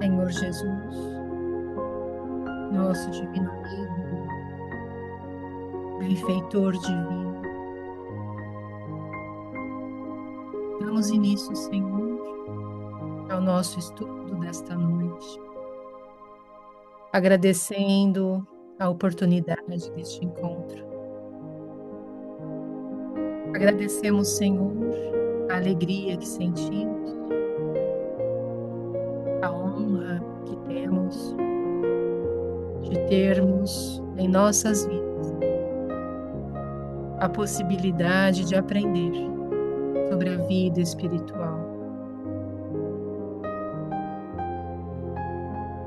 Senhor Jesus, nosso divino amigo, benfeitor divino. Damos início, Senhor, ao nosso estudo desta noite, agradecendo a oportunidade deste encontro. Agradecemos, Senhor, a alegria que sentimos, a honra que temos de termos em nossas vidas a possibilidade de aprender sobre a vida espiritual.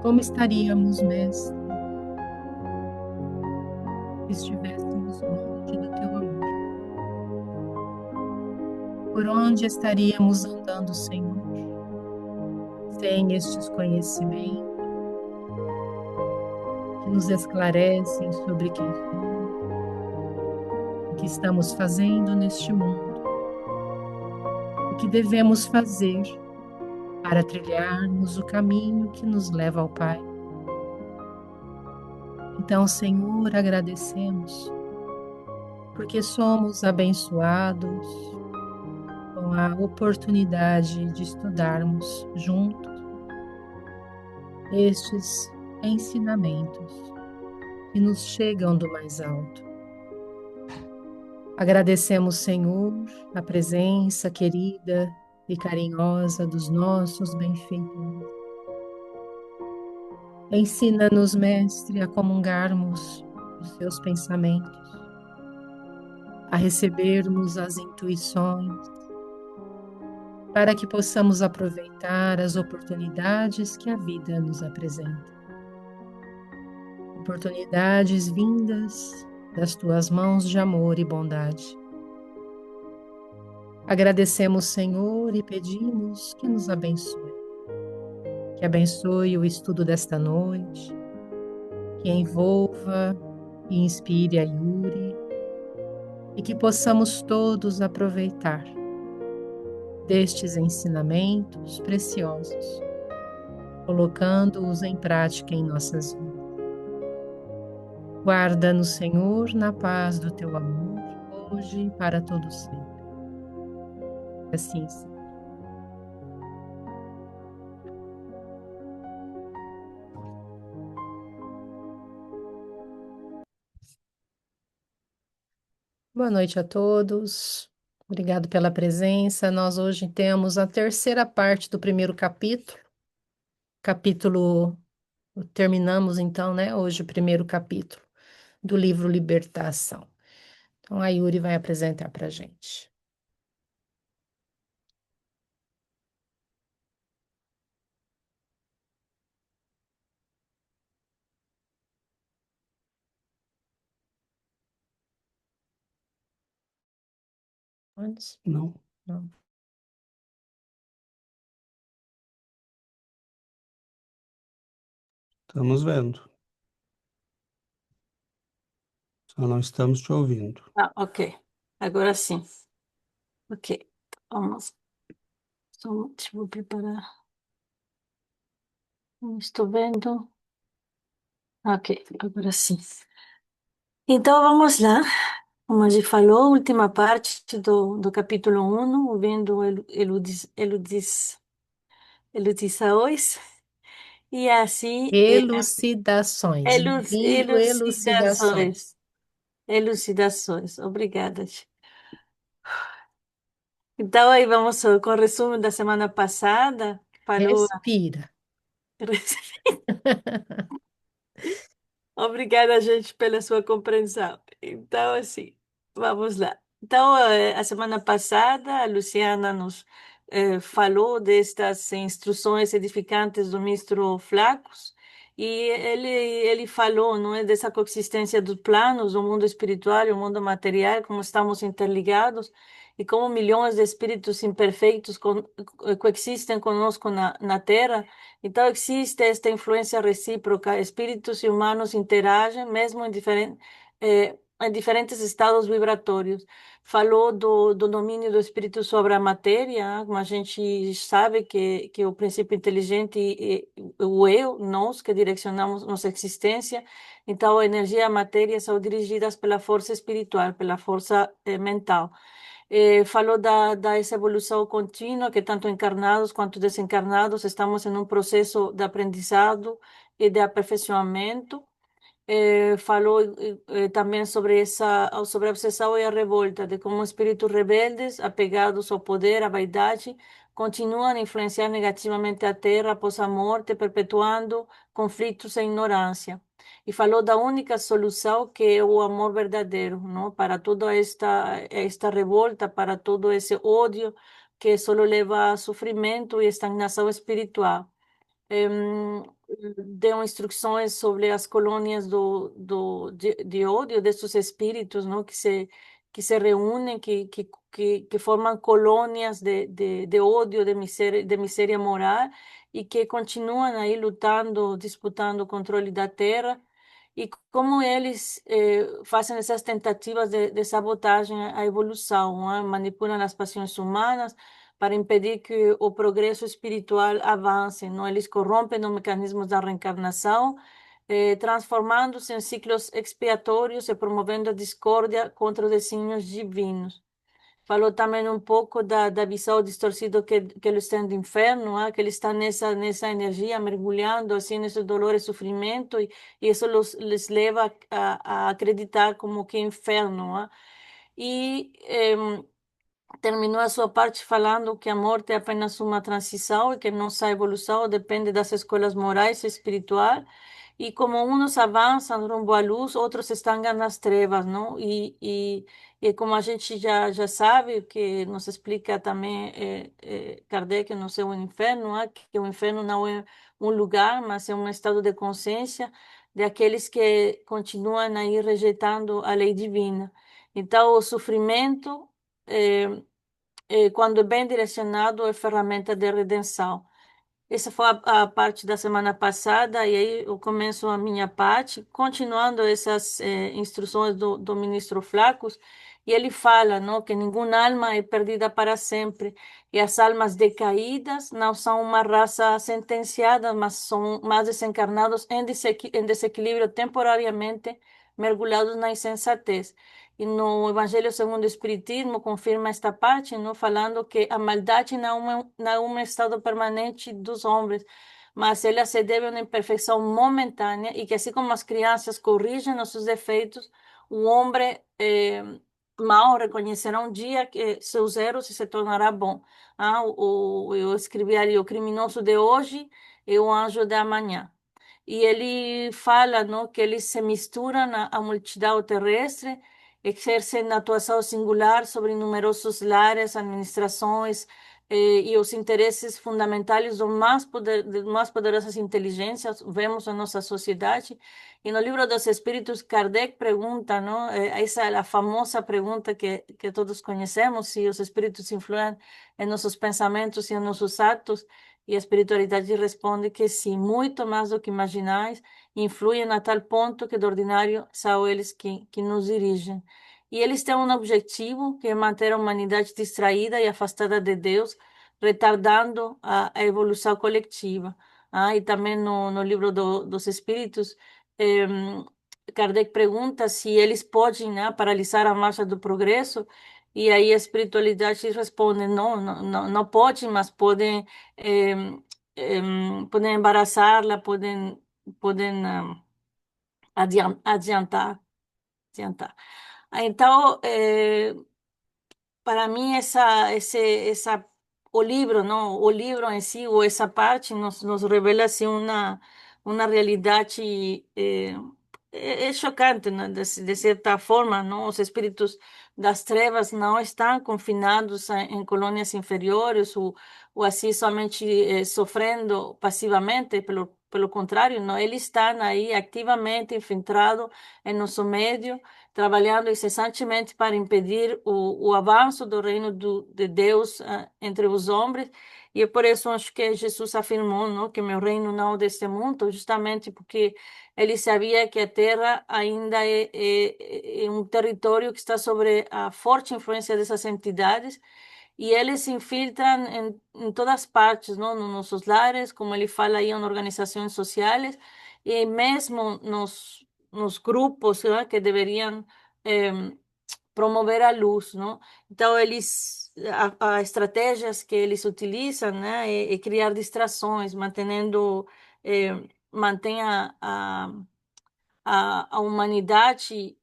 Como estaríamos, Mestre, se estivéssemos longe do Teu amor? Por onde estaríamos andando, Senhor, sem estes conhecimentos que nos esclarecem sobre quem somos, o que estamos fazendo neste mundo, o que devemos fazer para trilharmos o caminho que nos leva ao Pai? Então, Senhor, agradecemos, porque somos abençoados com a oportunidade de estudarmos juntos estes ensinamentos que nos chegam do mais alto. Agradecemos, Senhor, a presença querida e carinhosa dos nossos benfeitores. Ensina-nos, Mestre, a comungarmos os seus pensamentos, a recebermos as intuições, para que possamos aproveitar as oportunidades que a vida nos apresenta. Oportunidades vindas das tuas mãos de amor e bondade. Agradecemos, Senhor, e pedimos que nos abençoe. Que abençoe o estudo desta noite, que envolva e inspire a Yuri, e que possamos todos aproveitar destes ensinamentos preciosos, colocando-os em prática em nossas vidas. Guarda-nos, Senhor, na paz do teu amor, hoje e para todo sempre. Assim seja. Boa noite a todos. Obrigado pela presença. Nós hoje temos a terceira parte do primeiro capítulo. Terminamos então, né, hoje o primeiro capítulo do livro Libertação. Então a Yuri vai apresentar para a gente. Antes? Não, Não. estamos vendo. Só não estamos te ouvindo. Ah, ok. Agora sim. Ok. Vamos. Deixa eu preparar. Não estou vendo. Ok, agora sim. Então vamos lá. Como a gente falou, última parte do capítulo 1, vendo eludições. E assim, Elucidações, ouvindo elucidações. elucidações. Elucidações. Obrigada. Então, aí vamos com o resumo da semana passada. Falou. Respira. Obrigada, gente, pela sua compreensão. Então, assim, vamos lá. Então, a semana passada, a Luciana nos falou destas instruções edificantes do ministro Flacos, e ele falou, não é, dessa coexistência dos planos, o mundo espiritual e o mundo material, como estamos interligados, e como milhões de espíritos imperfeitos coexistem conosco na Terra. Então, existe esta influência recíproca, espíritos e humanos interagem, mesmo em em diferentes estados vibratórios. Falou do domínio do espírito sobre a matéria, como a gente sabe que o princípio inteligente o eu, nós que direcionamos nossa existência. Então, a energia e a matéria são dirigidas pela força espiritual, pela força mental. Falou dessa evolução contínua, que tanto encarnados quanto desencarnados estamos em um processo de aprendizado e de aperfeiçoamento. Falou também sobre a obsessão e a revolta, de como espíritos rebeldes, apegados ao poder, à vaidade, continuam a influenciar negativamente a Terra após a morte, perpetuando conflitos e ignorância. E falou da única solução, que é o amor verdadeiro, não? Para toda esta revolta, para todo esse ódio que só leva a sofrimento e estagnação espiritual. Em, Deu instruções sobre as colônias de ódio desses espíritos, não? Que se reúnem, que formam colônias de ódio, de miséria moral, e que continuam aí lutando, disputando o controle da terra, e como eles fazem essas tentativas de sabotagem à evolução, não é? Manipulam as paixões humanas para impedir que o progresso espiritual avance, não? Eles corrompem os mecanismos da reencarnação, transformando-se em ciclos expiatórios e promovendo a discórdia contra os desígnios divinos. Falou também um pouco da visão distorcida que eles têm do inferno, que eles estão nessa energia, mergulhando assim nesse dolor e sofrimento, e isso les leva a acreditar como que é inferno. E terminou a sua parte falando que a morte é apenas uma transição e que nossa evolução depende das escolas morais e espirituais. E como uns avançam rumo à luz, outros estão nas trevas, não? E como a gente já sabe, que nos explica também Kardec no Seu Inferno, que o inferno não é um lugar, mas é um estado de consciência daqueles que continuam aí rejeitando a lei divina. Então, o sofrimento eh, quando é bem direcionado, é ferramenta de redenção. Essa foi a parte da semana passada, e aí eu começo a minha parte, continuando essas instruções do ministro Flacos, e ele fala, não, que nenhuma alma é perdida para sempre, e as almas decaídas não são uma raça sentenciada, mas são mais desencarnados em desequilíbrio temporariamente, mergulhados na insensatez. E no Evangelho segundo o Espiritismo confirma esta parte, não, falando que a maldade não é um estado permanente dos homens, mas ela se deve a uma imperfeição momentânea, e que assim como as crianças corrigem os seus defeitos, o homem mau reconhecerá um dia que seus erros e se tornará bom. Eu escrevi ali: o criminoso de hoje é o anjo de amanhã. E ele fala, não, que eles se misturam à multidão terrestre, exercem atuação singular sobre numerosos lares, administrações, e os interesses fundamentais das mais poderosas inteligências vemos na nossa sociedade. E no livro dos Espíritos, Kardec pergunta, não, essa é a famosa pergunta que todos conhecemos: se os espíritos influem em nossos pensamentos e em nossos atos. E a espiritualidade responde que sim, muito mais do que imaginais, influem a tal ponto que, de ordinário, são eles que nos dirigem. E eles têm um objetivo, que é manter a humanidade distraída e afastada de Deus, retardando a evolução coletiva. E também no livro dos Espíritos, eh, Kardec pergunta se eles podem, né, paralisar a marcha do progresso, e aí a espiritualidade responde: não, não, não, não pode, mas podem, eh, podem embaraçá-la, podem adiantar, adiantar. Então, para mim, o livro, não, o livro em si, ou essa parte, nos revela assim uma realidade é chocante, né? De certa forma, não? Os espíritos das trevas não estão confinados em colônias inferiores, ou assim somente sofrendo passivamente, pelo contrário, não? Eles estão aí ativamente infiltrados em nosso meio, trabalhando incessantemente para impedir o avanço do reino de Deus entre os homens. E por isso acho que Jesus afirmou, não, que meu reino não é deste mundo, justamente porque ele sabia que a Terra ainda é um território que está sobre a forte influência dessas entidades e eles se infiltram em todas as partes, não? Nos nossos lares, como ele fala aí, em organizações sociais e mesmo nos grupos, né, que deveriam promover a luz, não? Então, a estratégias que eles utilizam, né, é criar distrações, mantém a humanidade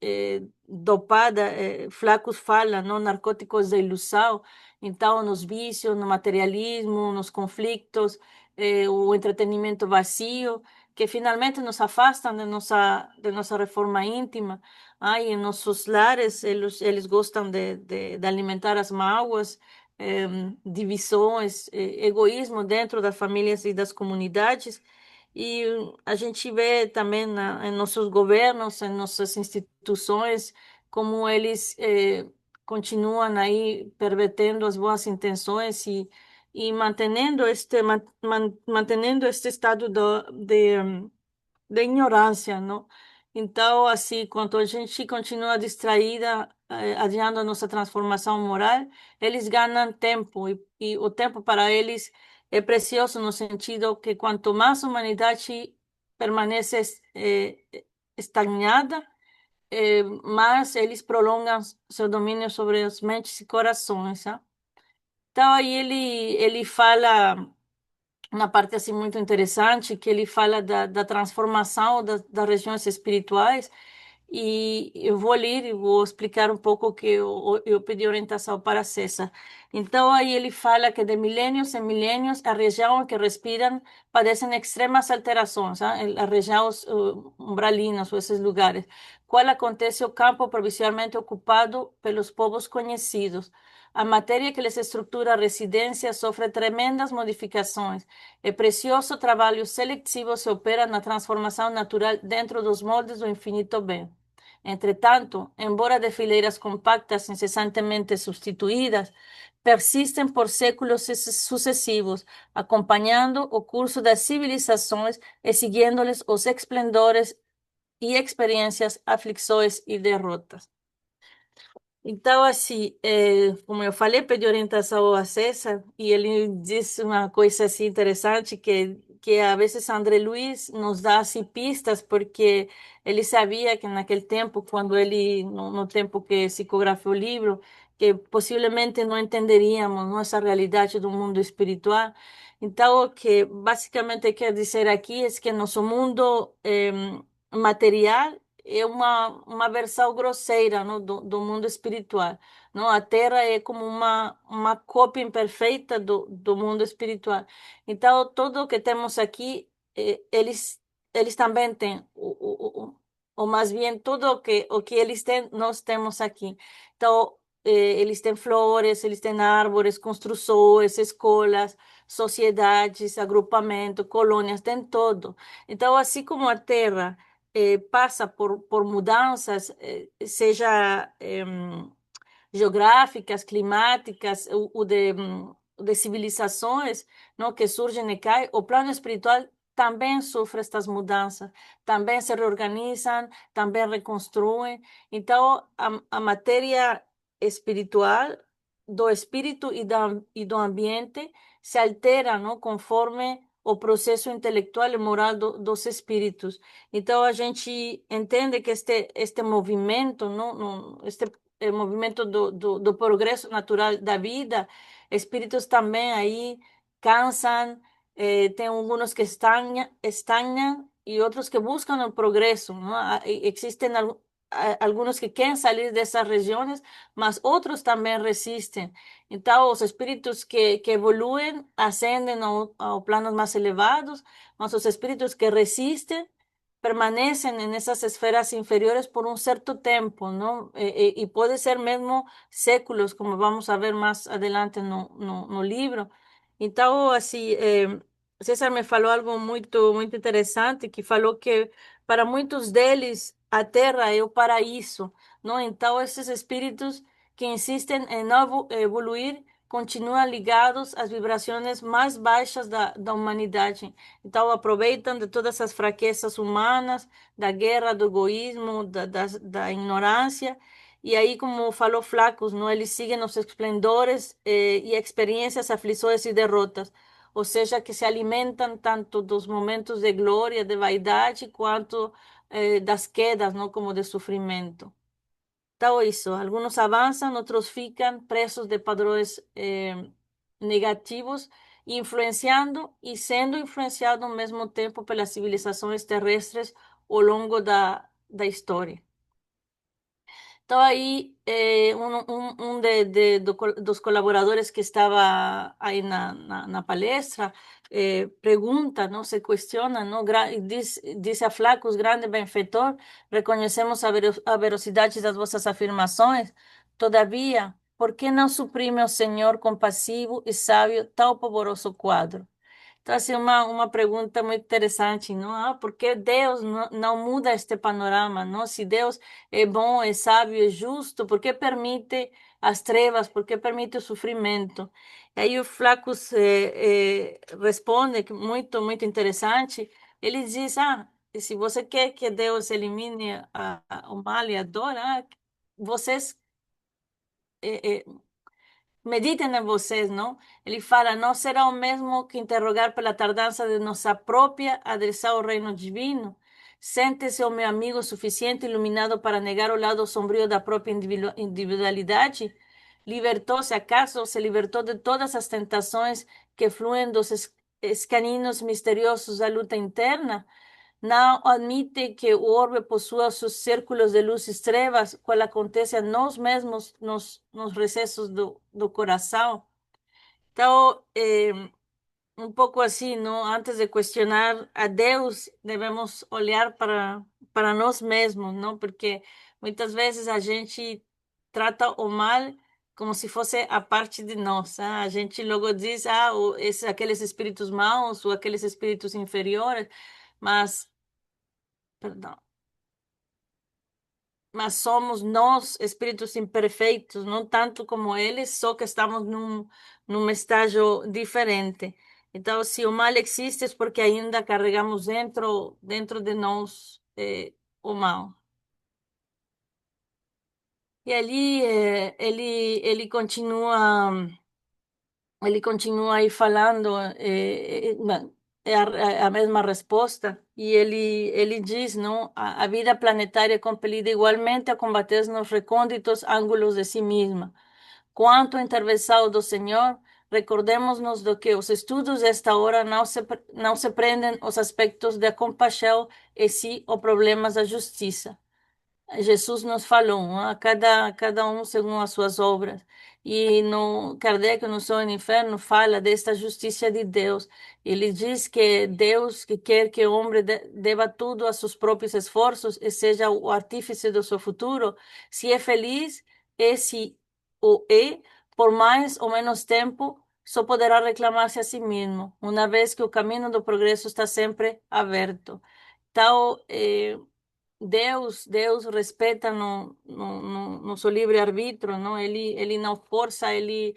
dopada, Flacos fala, não, narcóticos da ilusão, então nos vícios, no materialismo, nos conflitos, o entretenimento vazio, que finalmente nos afastam de nossa reforma íntima. Ai, em nossos lares, eles gostam de alimentar as mágoas, divisões, egoísmo dentro das famílias e das comunidades. E a gente vê também em nossos governos, em nossas instituições, como eles continuam aí pervertendo as boas intenções e mantendo este estado de ignorância, não? Então, assim, quando a gente continua distraída, adiando a nossa transformação moral, eles ganham tempo e o tempo para eles é precioso no sentido que quanto mais a humanidade permanece estagnada, mais eles prolongam seu domínio sobre as mentes e corações, sabe? Então, aí ele fala uma parte assim muito interessante que ele fala da transformação das regiões espirituais e eu vou ler e vou explicar um pouco o que eu pedi orientação para César. Então aí ele fala que de milênios em milênios a região que respiram padecem extremas alterações, as regiões umbralinas ou esses lugares, qual acontece o campo provisoriamente ocupado pelos povos conhecidos. A matéria que lhes estrutura a residência sofre tremendas modificações. É precioso trabalho seletivo se opera na transformação natural dentro dos moldes do infinito bem. Entretanto, embora de fileiras compactas incessantemente substituídas, persistem por séculos sucessivos, acompanhando o curso das civilizações e seguindo-lhes os esplendores e experiências, aflições e derrotas. Então, assim, como eu falei, pedi orientação a César e ele disse uma coisa assim interessante que a vezes André Luiz nos dá assim, pistas porque ele sabia que naquele tempo, quando ele, no tempo que psicografou o livro, que possivelmente não entenderíamos nossa realidade do mundo espiritual. Então, o que basicamente quer dizer aqui é que nosso mundo material é uma versão grosseira, não, do mundo espiritual. Não? A Terra é como uma cópia imperfeita do mundo espiritual. Então, tudo o que temos aqui, eles também têm, ou mais bem, tudo o que eles têm, nós temos aqui. Então, eles têm flores, eles têm árvores, construções, escolas, sociedades, agrupamento, colônias, tem todo. Então, assim como a Terra passa por mudanças, seja geográficas, climáticas, de civilizações, não, que surgem e caem, o plano espiritual também sofre estas mudanças, também se reorganizam, também reconstruem. Então, a matéria espiritual do espírito e do ambiente se altera, não, conforme o processo intelectual e moral dos espíritos. Então, a gente entende que este movimento, não, este movimento do progresso natural da vida, espíritos também aí cansam, tem alguns que estagnam e outros que buscam o progresso, não? Existem alguns que querem sair dessas regiões, mas outros também resistem. Então, os espíritos que evoluem ascendem ao planos mais elevados, mas os espíritos que resistem permanecem nessas esferas inferiores por um certo tempo, não? E pode ser mesmo séculos, como vamos a ver mais adelante no livro. Então, assim, César me falou algo muito, muito interessante, que falou que para muitos deles a Terra é o paraíso, não? Então, esses espíritos que insistem em não evoluir continuam ligados às vibrações mais baixas da humanidade. Então, aproveitam de todas as fraquezas humanas, da guerra, do egoísmo, da ignorância. E aí, como falou Flacos, não, eles seguem os esplendores e experiências, aflições e derrotas. Ou seja, que se alimentam tanto dos momentos de glória, de vaidade, quanto das quedas, não, como de sofrimento. Então, isso, alguns avançam, outros ficam presos de padrões negativos, influenciando e sendo influenciados ao mesmo tempo pelas civilizações terrestres ao longo da história. Então, aí, dos colaboradores que estava aí na palestra pergunta, não, se questiona, não, diz a Flacos, grande benfeitor, reconhecemos a veracidade das vossas afirmações, todavia, por que não suprime o Senhor compassivo e sábio tal pavoroso quadro? Então, assim, uma pergunta muito interessante, não? Ah, por que Deus não muda este panorama, não? Se Deus é bom, é sábio, é justo, por que permite as trevas, por que permite o sofrimento? E aí o Flacos responde, que muito interessante, ele diz, se você quer que Deus elimine o mal e a dor, vocês... meditem em vocês, não? Ele fala, não será o mesmo que interrogar pela tardança de nossa própria adesão ao reino divino? Sente-se o meu amigo suficiente iluminado para negar o lado sombrio da própria individualidade? Libertou-se, acaso se libertou de todas as tentações que fluem dos escaninos misteriosos da luta interna? Não admite que o orbe possua seus círculos de luz e trevas, qual acontece a nós mesmos nos recessos do coração. Então, um pouco assim, não? Antes de questionar a Deus, devemos olhar para nós mesmos, não? Porque muitas vezes a gente trata o mal como se fosse a parte de nós. A gente logo diz, aqueles espíritos maus ou aqueles espíritos inferiores, mas, perdão, mas somos nós, espíritos imperfeitos, não tanto como eles, só que estamos num estágio diferente. Então, se o mal existe, é porque ainda carregamos dentro de nós o mal. E ali ele continua aí falando, a mesma resposta, e ele diz, não, a vida planetária é compelida igualmente a combater nos recônditos ângulos de si mesma. Quanto à intervenção do Senhor, recordemos-nos de que os estudos desta hora não se prendem aos aspectos da compaixão e sim aos problemas da justiça. Jesus nos falou, cada um segundo as suas obras. E no Kardec, no Céu e no Inferno, fala desta justiça de Deus. Ele diz que Deus que quer que o homem deva tudo a seus próprios esforços e seja o artífice do seu futuro, se é feliz e se o é, por mais ou menos tempo, só poderá reclamar-se a si mesmo, uma vez que o caminho do progresso está sempre aberto. Então, Deus respeita no seu livre-arbítrio, não? Ele não força, ele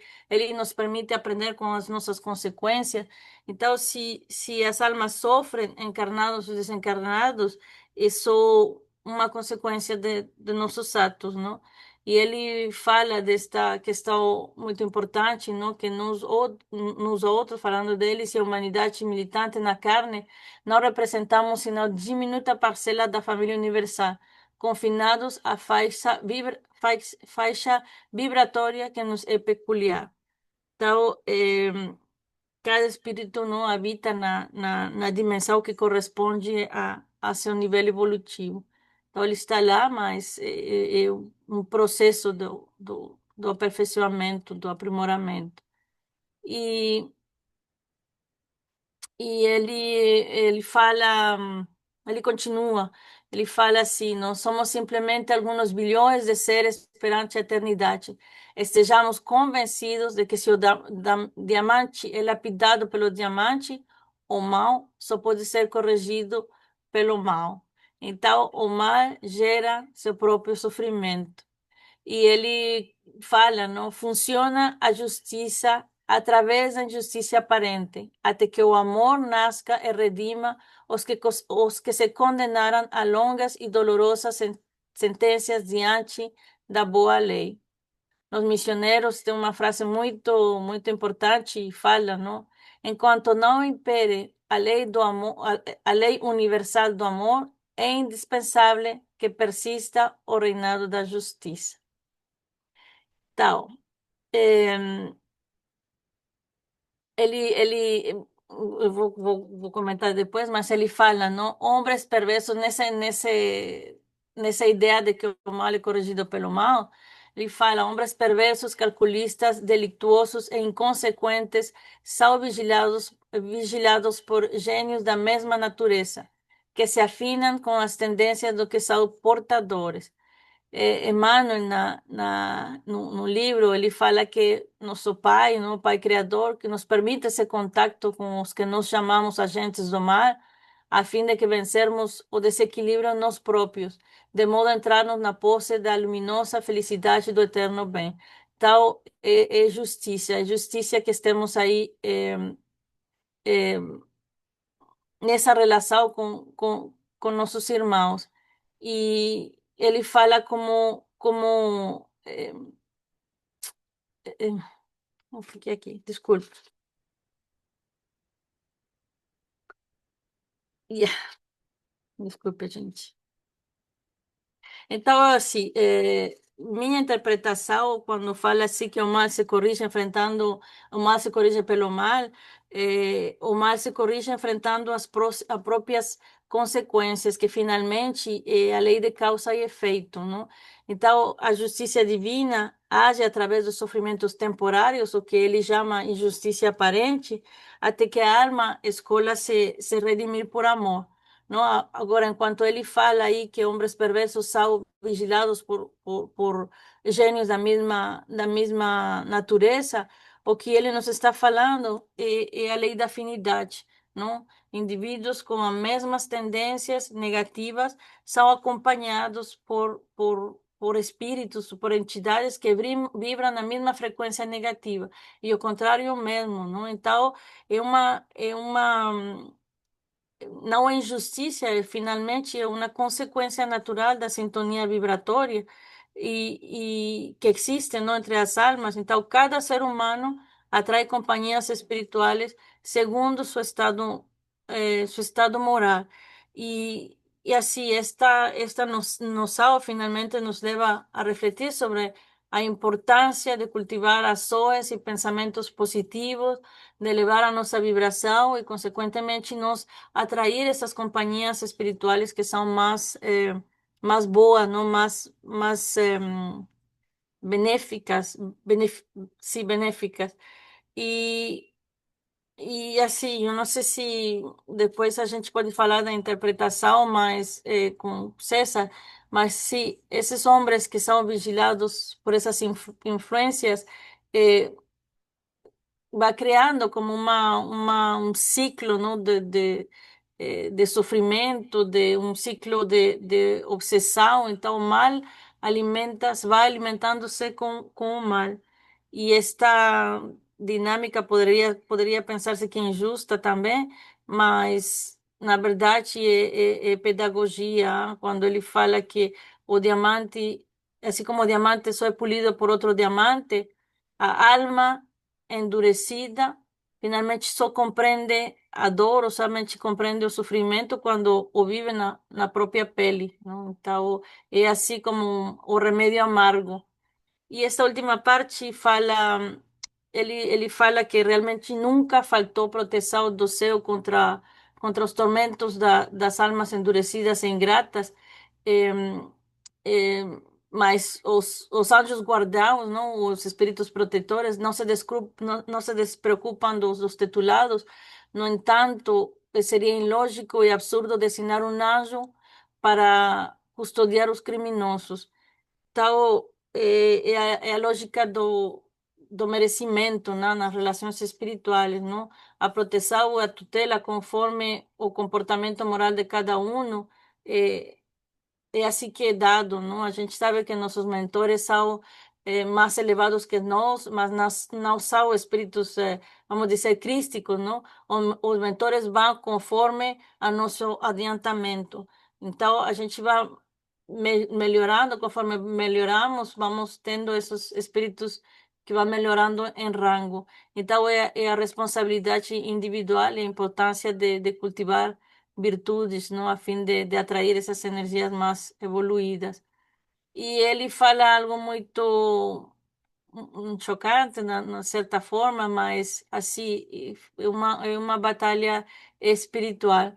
nos permite aprender com as nossas consequências. Então, se as almas sofrem, encarnados ou desencarnados, é só uma consequência de nossos atos, não? E ele fala desta questão muito importante, não? Que nos outros, falando deles, e a humanidade militante na carne, não representamos senão diminuta parcela da família universal, confinados à faixa vibratória que nos é peculiar. Então, cada espírito não habita na dimensão que corresponde a seu nível evolutivo. Então, ele está lá, mas é um processo do aperfeiçoamento, do aprimoramento. E ele fala, ele continua, ele fala assim, não somos simplesmente alguns bilhões de seres perante a eternidade. Estejamos convencidos de que se o diamante é lapidado pelo diamante, o mal só pode ser corrigido pelo mal. Então, o mal gera seu próprio sofrimento. E ele fala, não? Funciona a justiça através da injustiça aparente, até que o amor nasca e redima os que se condenaram a longas e dolorosas sentenças diante da boa lei. Os missioneiros têm uma frase muito importante e fala, não? Enquanto não impere a lei do amor, a lei universal do amor, é indispensável que persista o reinado da justiça. Então, eh, eu vou comentar depois, mas ele fala, não? Homens perversos nessa ideia de que o mal é corrigido pelo mal. Ele fala, homens perversos, calculistas, delictuosos e inconsequentes são vigilados por gênios da mesma natureza, que se afinam com as tendências do que são portadores. Emmanuel, no livro, ele fala que nosso Pai, o Pai Criador, que nos permite esse contato com os que nós chamamos agentes do mal, a fim de que vencermos o desequilíbrio em nós próprios, de modo a entrarmos na posse da luminosa felicidade do eterno bem. Então, é justiça que estemos aí é, nessa relação com nossos irmãos. E ele fala eh, não fiquei aqui, desculpe. Yeah, desculpe, gente. Então, assim, minha interpretação, quando fala assim que o mal se corrige enfrentando, o mal se corrige pelo mal, o mal se corrige enfrentando as próprias consequências, que finalmente é a lei de causa e efeito, não? Então, a justiça divina age através dos sofrimentos temporários, o que ele chama injustiça aparente, até que a alma escolha se redimir por amor. Não? Agora, enquanto ele fala aí que homens perversos são vigilados por gênios da mesma natureza, o que ele nos está falando é a lei da afinidade, não? Indivíduos com as mesmas tendências negativas são acompanhados por espíritos, por entidades que vibram na mesma frequência negativa, e o contrário é o mesmo, não? Então, não é injustiça, finalmente é uma consequência natural da sintonia vibratória e que existe, não, entre as almas. Então, cada ser humano atrai companhias espirituais segundo seu estado moral. E assim, esta noção finalmente nos leva a refletir sobre a importância de cultivar ações e pensamentos positivos, de elevar a nossa vibração e, consequentemente, nos atrair essas companhias espirituais que são mais boas, não? Mais benéficas, sim, benéficas. E, e assim, eu não sei se depois a gente pode falar da interpretação, mas com César, mas se esses homens que são vigilados por essas influências eh, va criando como un ciclo, ¿no? De sofrimento, de um ciclo de obsessão. Então, o mal vai alimentando-se com o mal. E esta dinâmica poderia pensar-se que é injusta também, mas, na verdade, é pedagogia. Quando ele fala que o diamante, assim como o diamante só é polido por outro diamante, a alma endurecida finalmente só compreende a dor, ou somente compreende o sofrimento quando o vive na própria pele, não? Então, é assim como o remédio amargo. E esta última parte fala, ele fala que realmente nunca faltou proteção do céu contra os tormentos das almas endurecidas e ingratas. Em, mas os anjos guardiãos, não, os espíritos protetores, não se despreocupam dos titulados. No entanto, seria ilógico e absurdo designar um anjo para custodiar os criminosos. Tal é a lógica do merecimento, né, nas relações espirituais, não? A proteção ou a tutela conforme o comportamento moral de cada um é assim que é dado, não? A gente sabe que nossos mentores são mais elevados que nós, mas não são espíritos, vamos dizer, crísticos, não? Os mentores vão conforme a nosso adiantamento. Então, a gente vai melhorando, conforme melhoramos, vamos tendo esses espíritos que vão melhorando em rango. Então, é a responsabilidade individual e a importância de cultivar virtudes, não? A fim de atrair essas energias mais evoluídas. E ele fala algo muito chocante, na certa forma, mas assim, é uma batalha espiritual.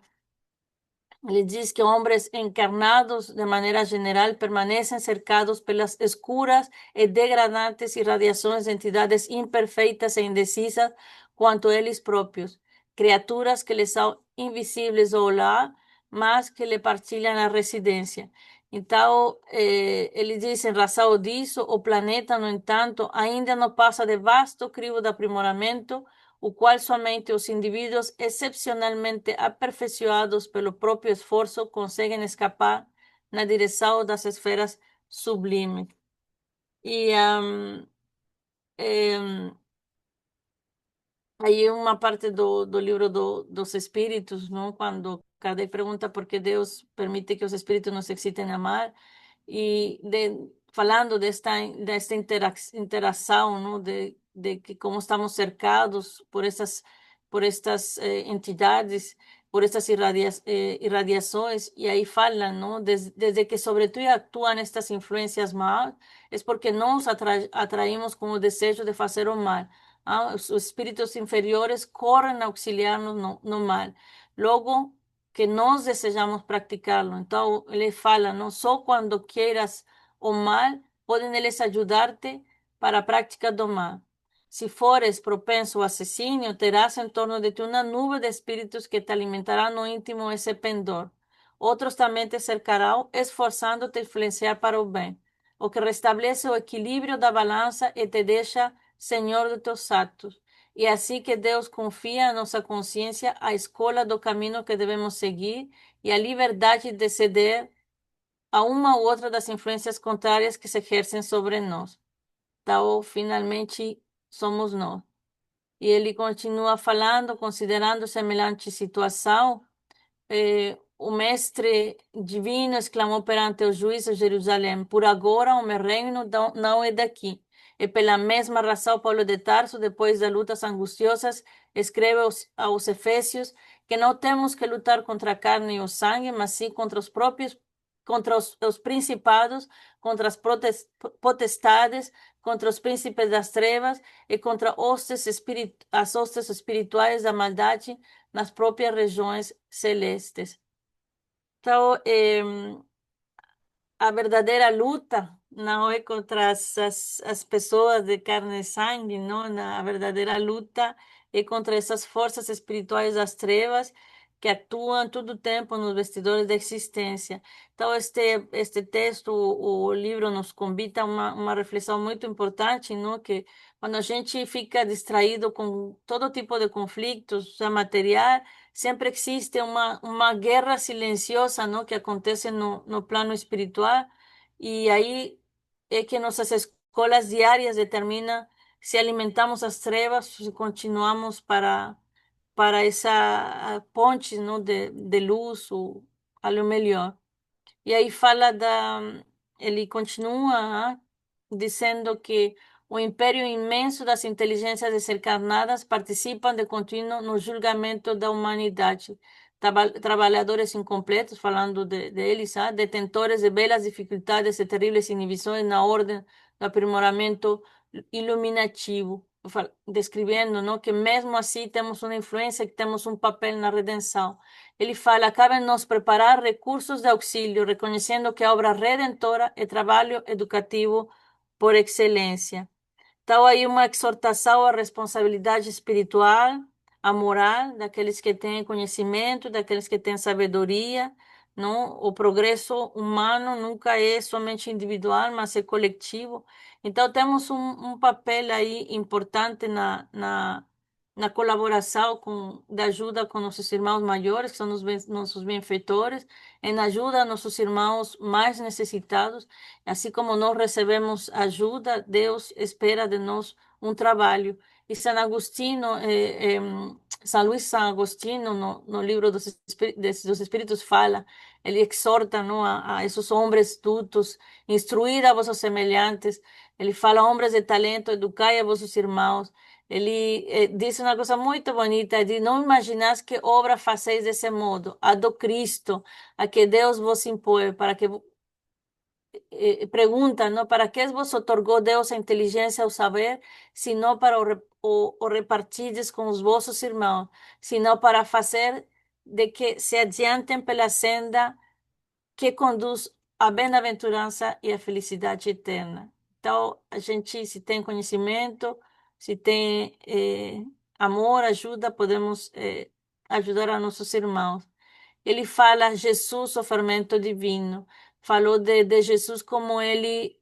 Ele diz que hombres encarnados, de maneira geral, permanecem cercados pelas escuras e degradantes irradiações de entidades imperfeitas e indecisas quanto eles próprios, criaturas que lhes são invisíveis ao olhar, mas que lhe partilham a residência. Então, ele diz, em razão disso, o planeta, no entanto, ainda não passa de vasto crivo de aprimoramento, o qual somente os indivíduos excepcionalmente aperfeiçoados pelo próprio esforço conseguem escapar na direção das esferas sublimes. E aí uma parte do livro dos espíritos, não? Quando Kardec pergunta por que Deus permite que os espíritos nos excitem a amar, e falando desta interação, não? De que como estamos cercados por estas entidades, por estas irradiações, e aí falam, não? Desde que sobre tu atuam estas influências más, é porque nós atraímos com o desejo de fazer o mal. Os espíritos inferiores correm a auxiliar-nos no mal. Logo, que nós desejamos praticarlo. Então, ele fala, não só quando queiras o mal, podem eles ajudar-te para a prática do mal. Se fores propenso ao assassínio, terás em torno de ti uma nuvem de espíritos que te alimentarão no íntimo esse pendor. Outros também te cercarão, esforçando-te a influenciar para o bem, o que restabelece o equilíbrio da balança e te deixa senhor de teus atos. E é assim que Deus confia a nossa consciência a escolha do caminho que devemos seguir e a liberdade de ceder a uma ou outra das influências contrárias que se exercem sobre nós. Então, finalmente, somos nós. E ele continua falando, considerando semelhante situação, o mestre divino exclamou perante os juízes de Jerusalém: Por agora o meu reino não é daqui. E pela mesma razão, Paulo de Tarso, depois das lutas angustiosas, escreve aos Efésios que não temos que lutar contra a carne e o sangue, mas sim contra os próprios, contra os principados, contra as potestades, contra os príncipes das trevas e contra as hostes espirituais da maldade nas próprias regiões celestes. Então, a verdadeira luta não é contra as pessoas de carne e sangue, não. A verdadeira luta é contra essas forças espirituais das trevas que atuam todo o tempo nos bastidores da existência. Então, este texto, o livro nos convida a uma reflexão muito importante, não? Que quando a gente fica distraído com todo tipo de conflitos, seja material, sempre existe uma guerra silenciosa, não? Que acontece no plano espiritual, e aí é que nossas escolas diárias determinam se alimentamos as trevas, se continuamos para essa ponte, não? De luz, ou algo melhor. E aí ele continua, dizendo que o império imenso das inteligências desencarnadas participam de contínuo no julgamento da humanidade. Trabalhadores incompletos, falando deles, detentores de belas dificuldades e terríveis inibições na ordem do aprimoramento iluminativo, descrevendo, não, que mesmo assim temos uma influência, que temos um papel na redenção. Ele fala: cabe-nos preparar recursos de auxílio, reconhecendo que a obra redentora é trabalho educativo por excelência. Então, aí uma exortação à responsabilidade espiritual, à moral daqueles que têm conhecimento, daqueles que têm sabedoria, não? O progresso humano nunca é somente individual, mas é coletivo. Então, temos um papel aí importante na colaboração da ajuda com nossos irmãos maiores, que são nossos benfeitores, em ajuda a nossos irmãos mais necessitados. Assim como nós recebemos ajuda, Deus espera de nós um trabalho. E San Agostinho, São Luís São Agostinho, no livro dos Espíritos, fala, ele exorta, não, a esses homens dutos, instruir a vossos semelhantes. Ele fala, homens de talento, educai a vossos irmãos. Ele diz uma coisa muito bonita, de não imaginar que obra faceis desse modo, a do Cristo, a que Deus vos impõe, para que pergunta, ¿no? ¿Para qué vos otorgó Deus a inteligência, o saber, sino para o repartirdes com os vossos irmãos, sino para fazer de que se adiantem pela senda que conduz à bem-aventurança e à felicidade eterna. Então, a gente, se tem conhecimento, se tem amor, ajuda, podemos ajudar a nossos irmãos. Ele fala Jesus, o fermento divino. Falou de Jesus como ele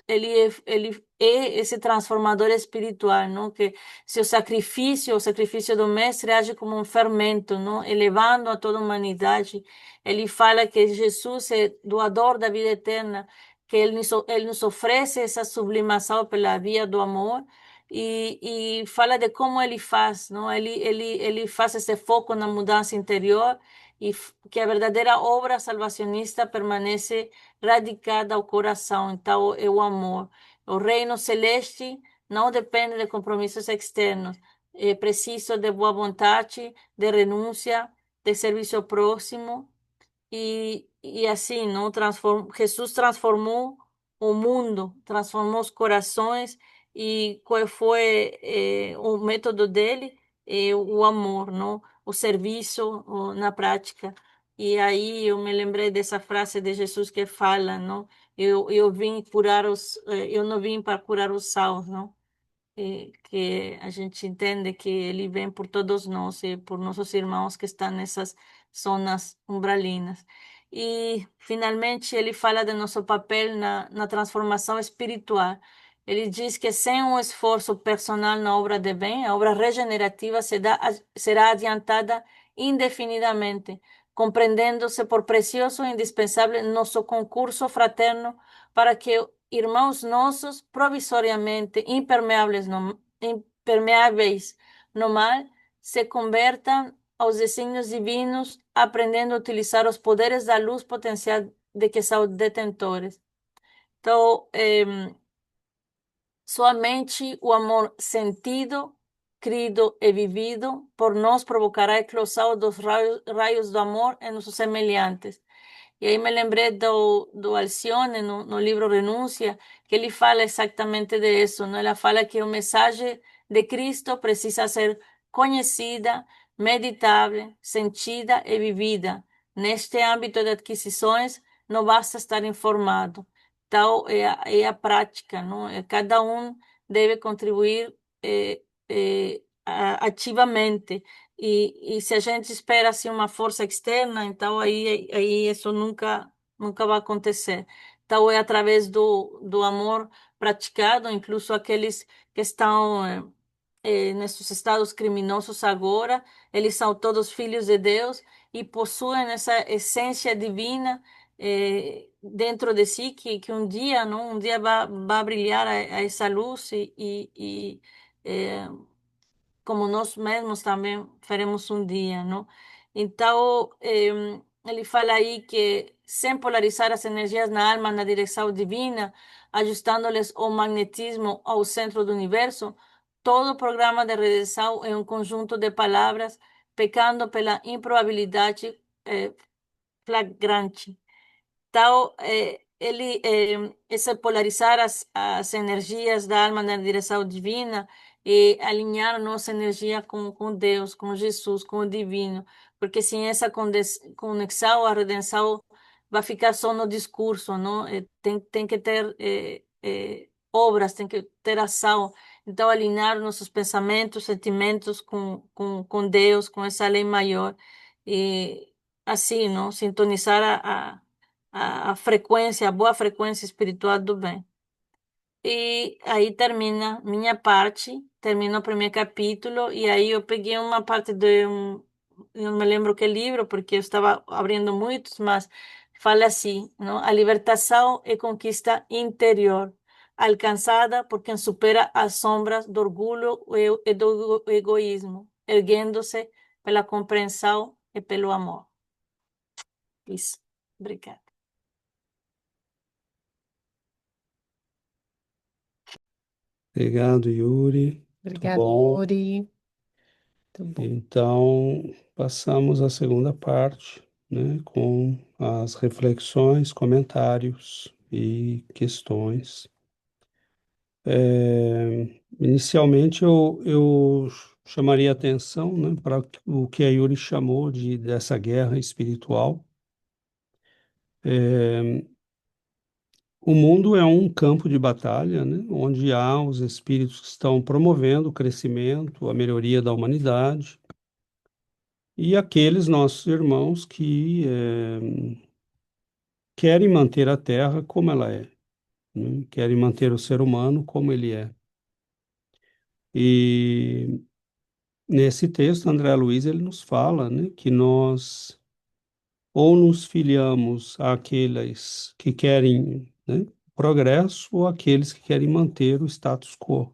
é esse transformador espiritual, não? Que seu sacrifício, o sacrifício do mestre, age como um fermento, não? Elevando a toda a humanidade. Ele fala que Jesus é doador da vida eterna, que ele nos oferece essa sublimação pela via do amor. E fala de como ele faz, não? Ele faz esse foco na mudança interior e que a verdadeira obra salvacionista permanece radicada ao coração. Então, é o amor. O reino celeste não depende de compromissos externos. É preciso de boa vontade, de renúncia, de serviço ao próximo. E assim, não Jesus transformou o mundo, transformou os corações. E qual foi o método dele? O amor, não? O serviço na prática. E aí eu me lembrei dessa frase de Jesus que fala, não? Eu vim curar eu não vim para curar os sãos, não? Que a gente entende que ele vem por todos nós e por nossos irmãos que estão nessas zonas umbralinas. E, finalmente, ele fala do nosso papel na transformação espiritual. Ele diz que sem um esforço personal na obra de bem, a obra regenerativa será adiantada indefinidamente, compreendendo-se por precioso e indispensável nosso concurso fraterno para que irmãos nossos, provisoriamente impermeáveis no mal, se convertam aos desígnios divinos, aprendendo a utilizar os poderes da luz potencial de que são detentores. Então, somente o amor sentido, crido e vivido por nós provocará a eclosão dos raios do amor em nossos semelhantes. E aí me lembrei do Alcione, no livro Renúncia, que ele fala exatamente de isso, não? Ela fala que a mensagem de Cristo precisa ser conhecida, meditável, sentida e vivida. Neste âmbito de aquisições, não basta estar informado. Tal é a prática, não? Cada um deve contribuir ativamente. E se a gente espera assim uma força externa, então aí isso nunca vai acontecer. Então é através do amor praticado, incluso aqueles que estão nesses estados criminosos agora, eles são todos filhos de Deus e possuem essa essência divina dentro de si que um dia, não, um dia vai brilhar a essa luz como nós mesmos também faremos um dia, não? Então, ele fala aí que sem polarizar as energias na alma na direção divina, ajustando-lhes o magnetismo ao centro do universo, todo programa de redenção é um conjunto de palavras pecando pela improbabilidade flagrante. Então, esse polarizar as energias da alma na direção divina e alinhar a nossa energia com Deus, com Jesus, com o divino, porque sem essa conexão, a redenção vai ficar só no discurso, não? Tem que ter obras, tem que ter ação. Então, alinhar nossos pensamentos, sentimentos com Deus, com essa lei maior, e assim, não? Sintonizar a frequência, a boa frequência espiritual do bem. E aí termina minha parte, termina o primeiro capítulo, e aí eu peguei uma parte de um, eu não me lembro que livro, porque eu estava abrindo muitos, mas fala assim, não? A libertação é conquista interior, alcançada por quem supera as sombras do orgulho e do egoísmo, erguendo-se pela compreensão e pelo amor. Isso. Obrigada. Obrigado, Yuri. Muito Obrigada, bom. Yuri. Muito bom. Então, passamos à segunda parte, né, com as reflexões, comentários e questões. Inicialmente, eu chamaria atenção, né, para o que a Yuri chamou dessa guerra espiritual. O mundo é um campo de batalha, né, onde há os espíritos que estão promovendo o crescimento, a melhoria da humanidade, e aqueles nossos irmãos que querem manter a Terra como ela é, né, querem manter o ser humano como ele é. E nesse texto, André Luiz ele nos fala, né, que nós ou nos filiamos àqueles que querem, né, progresso ou àqueles que querem manter o status quo.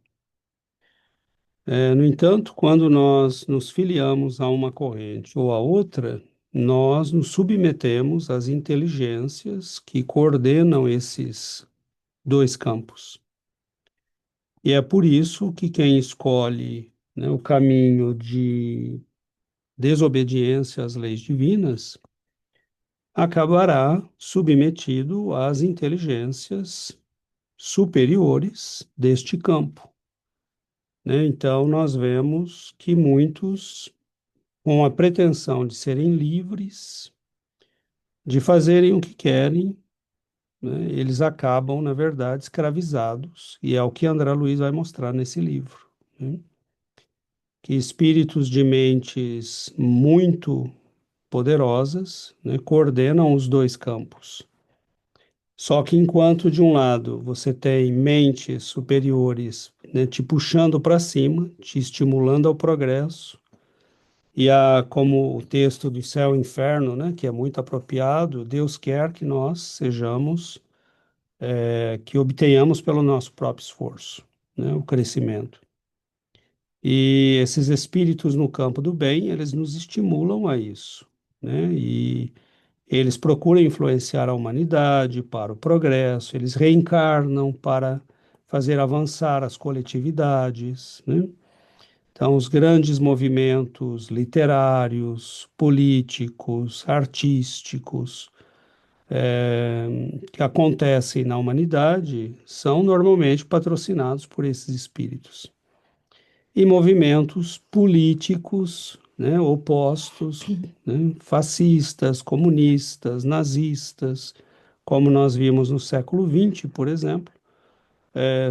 No entanto, quando nós nos filiamos a uma corrente ou a outra, nós nos submetemos às inteligências que coordenam esses dois campos. E é por isso que quem escolhe, né, o caminho de desobediência às leis divinas acabará submetido às inteligências superiores deste campo, né? Então, nós vemos que muitos, com a pretensão de serem livres, de fazerem o que querem, né, eles acabam, na verdade, escravizados, e é o que André Luiz vai mostrar nesse livro, né? Que espíritos de mentes muito poderosas, né, coordenam os dois campos. Só que enquanto de um lado você tem mentes superiores, né, te puxando para cima, te estimulando ao progresso, e como o texto do Céu e Inferno, né, que é muito apropriado, Deus quer que nós sejamos, que obtenhamos pelo nosso próprio esforço, né, o crescimento. E esses espíritos no campo do bem, eles nos estimulam a isso, né? E eles procuram influenciar a humanidade para o progresso, eles reencarnam para fazer avançar as coletividades, né? Então, os grandes movimentos literários, políticos, artísticos, que acontecem na humanidade são normalmente patrocinados por esses espíritos. E movimentos políticos, né, opostos, né, fascistas, comunistas, nazistas, como nós vimos no século XX, por exemplo,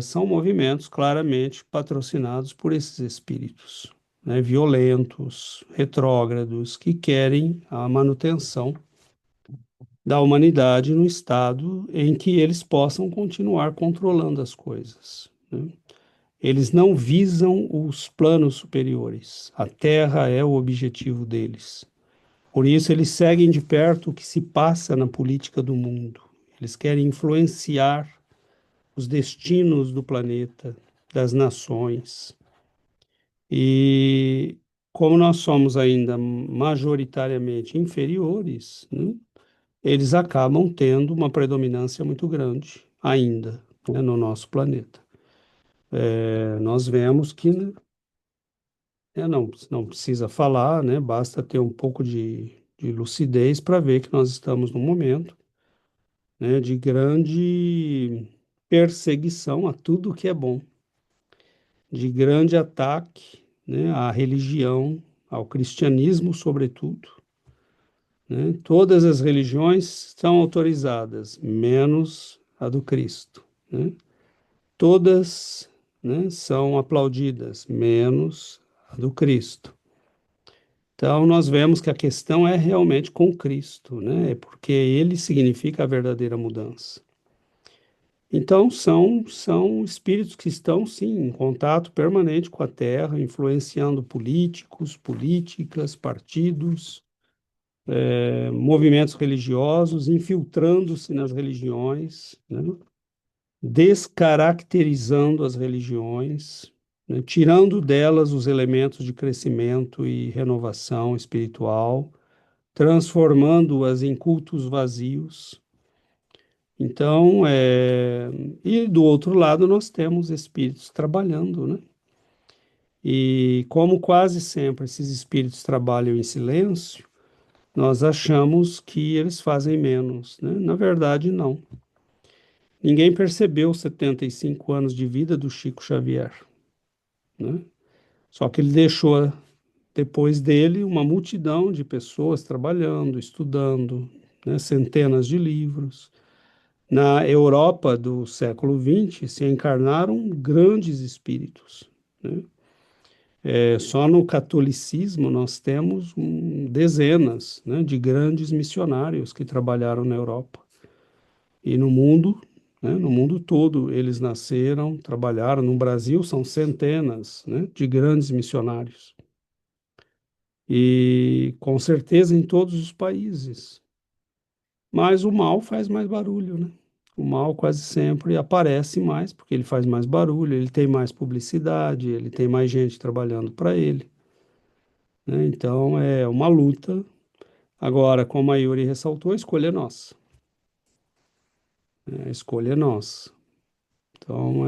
são movimentos claramente patrocinados por esses espíritos, né, violentos, retrógrados, que querem a manutenção da humanidade no estado em que eles possam continuar controlando as coisas, né? Eles não visam os planos superiores. A Terra é o objetivo deles. Por isso, eles seguem de perto o que se passa na política do mundo. Eles querem influenciar os destinos do planeta, das nações. E como nós somos ainda majoritariamente inferiores, né, eles acabam tendo uma predominância muito grande ainda, né, no nosso planeta. Nós vemos que, né, não precisa falar, né? Basta ter um pouco de lucidez para ver que nós estamos num momento, né, de grande perseguição a tudo que é bom, de grande ataque, né, à religião, ao cristianismo, sobretudo, né? Todas as religiões são autorizadas, menos a do Cristo, né? Todas, né, são aplaudidas, menos a do Cristo. Então, nós vemos que a questão é realmente com Cristo, né? Porque ele significa a verdadeira mudança. Então, são espíritos que estão, sim, em contato permanente com a Terra, influenciando políticos, políticas, partidos, movimentos religiosos, infiltrando-se nas religiões, né? Descaracterizando as religiões, né? Tirando delas os elementos de crescimento e renovação espiritual, transformando-as em cultos vazios. Então, e do outro lado nós temos espíritos trabalhando, né? E como quase sempre esses espíritos trabalham em silêncio, nós achamos que eles fazem menos, né? Na verdade, não. Ninguém percebeu os 75 anos de vida do Chico Xavier, né? Só que ele deixou depois dele uma multidão de pessoas trabalhando, estudando, né? Centenas de livros. Na Europa do século XX se encarnaram grandes espíritos, né? Só no catolicismo nós temos dezenas, né, de grandes missionários que trabalharam na Europa. E no mundo, né, no mundo todo, eles nasceram, trabalharam. No Brasil são centenas, né, de grandes missionários. E com certeza em todos os países. Mas o mal faz mais barulho, né? O mal quase sempre aparece mais, porque ele faz mais barulho, ele tem mais publicidade, ele tem mais gente trabalhando para ele, né? Então é uma luta. Agora, como a Yuri ressaltou, a escolha é nossa, né? A escolha é nossa. Então,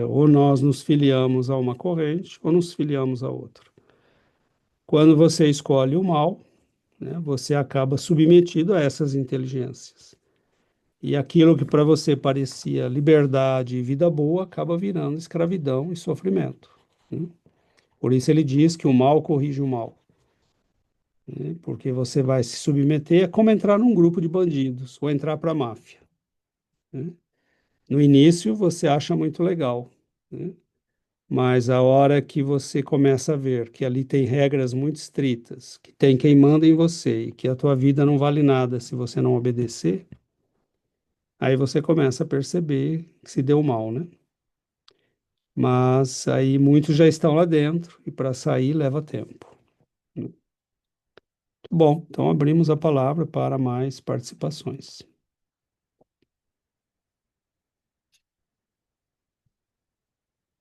ou nós nos filiamos a uma corrente ou nos filiamos a outra. Quando você escolhe o mal, né, você acaba submetido a essas inteligências. E aquilo que para você parecia liberdade e vida boa acaba virando escravidão e sofrimento, né? Por isso ele diz que o mal corrige o mal, né? Porque você vai se submeter, é como entrar num grupo de bandidos ou entrar para a máfia, né? No início você acha muito legal, né? Mas a hora que você começa a ver que ali tem regras muito estritas, que tem quem manda em você e que a tua vida não vale nada se você não obedecer, aí você começa a perceber que se deu mal, né? Mas aí muitos já estão lá dentro e para sair leva tempo. Bom, então abrimos a palavra para mais participações.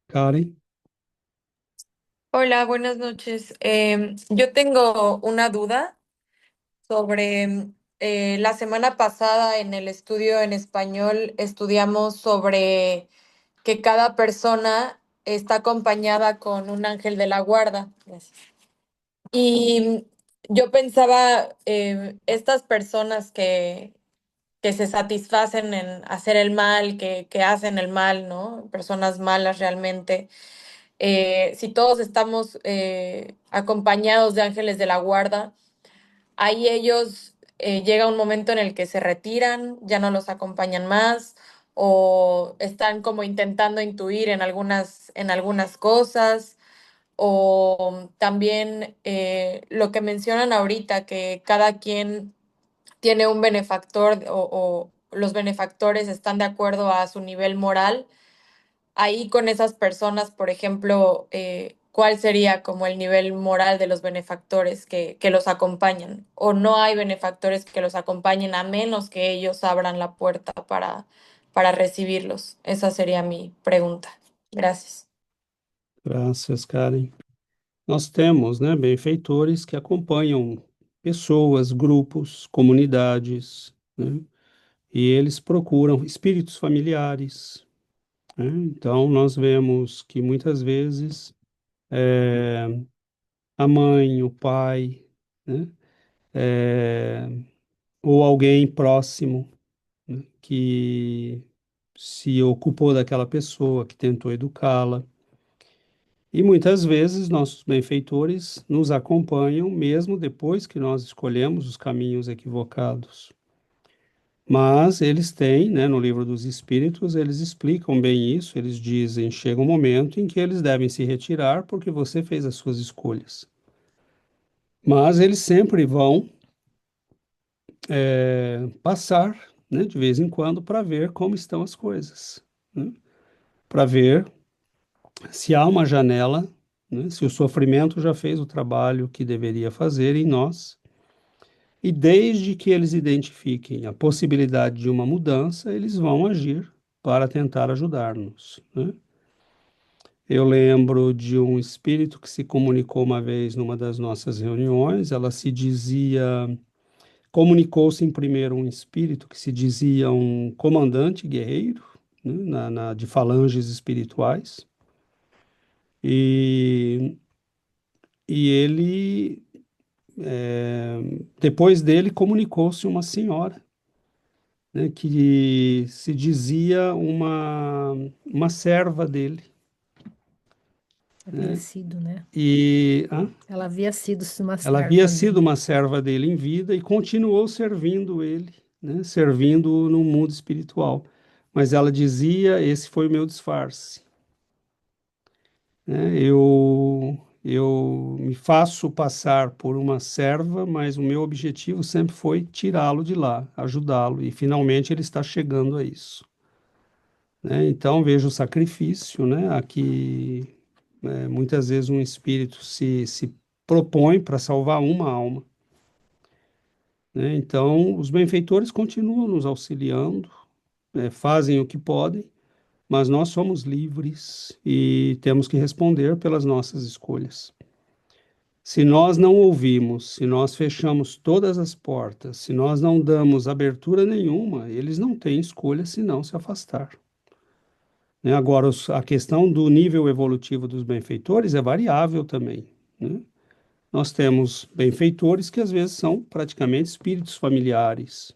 Karen, Hola, buenas noches. Yo tengo una duda sobre la semana pasada en el estudio en español estudiamos sobre que cada persona está acompañada con un ángel de la guarda. Gracias. Y yo pensaba, estas personas que se satisfacen en hacer el mal, que hacen el mal, ¿no? Personas malas realmente. Si todos estamos acompañados de ángeles de la guarda, ahí ellos llega un momento en el que se retiran, ya no los acompañan más o están como intentando intuir en algunas cosas o también lo que mencionan ahorita, que cada quien tiene un benefactor o los benefactores están de acuerdo a su nivel moral. Ahí con esas personas, por ejemplo, ¿cuál sería como el nivel moral de los benefactores que los acompañan? ¿O no hay benefactores que los acompañen a menos que ellos abran la puerta para recibirlos? Esa sería mi pregunta. Gracias. graças, Karen. Nós temos, né, benfeitores que acompanham pessoas, grupos, comunidades, né, e eles procuram espíritos familiares, né? Então, nós vemos que muitas vezes a mãe, o pai, né, é, ou alguém próximo, né, que se ocupou daquela pessoa, que tentou educá-la. E muitas vezes nossos benfeitores nos acompanham mesmo depois que nós escolhemos os caminhos equivocados. Mas eles têm, né, no livro dos Espíritos, eles explicam bem isso. Eles dizem: chega um momento em que eles devem se retirar porque você fez as suas escolhas. Mas eles sempre vão passar, né, de vez em quando para ver como estão as coisas, né, para ver se há uma janela, né, se o sofrimento já fez o trabalho que deveria fazer em nós. E desde que eles identifiquem a possibilidade de uma mudança, eles vão agir para tentar ajudar-nos, né? Eu lembro de um espírito que se comunicou uma vez numa das nossas reuniões. Ela se dizia, comunicou-se em primeiro um espírito que se dizia um comandante guerreiro, né, de falanges espirituais, e, e ele, depois dele, comunicou-se uma senhora, né, que se dizia uma serva dele, Havia né? sido, né? E Ela havia sido uma ela havia serva sido dele. uma serva dele em vida e continuou servindo ele, né? Servindo no mundo espiritual. Mas ela dizia: esse foi o meu disfarce, né? Eu me faço passar por uma serva, mas o meu objetivo sempre foi tirá-lo de lá, ajudá-lo, e finalmente ele está chegando a isso, né? Então veja o sacrifício, né? Aqui, muitas vezes um espírito se propõe para salvar uma alma, né? Então, os benfeitores continuam nos auxiliando, fazem o que podem, mas nós somos livres e temos que responder pelas nossas escolhas. Se nós não ouvimos, se nós fechamos todas as portas, se nós não damos abertura nenhuma, eles não têm escolha senão se afastar, né? Agora, a questão do nível evolutivo dos benfeitores é variável também, né? Nós temos benfeitores que às vezes são praticamente espíritos familiares,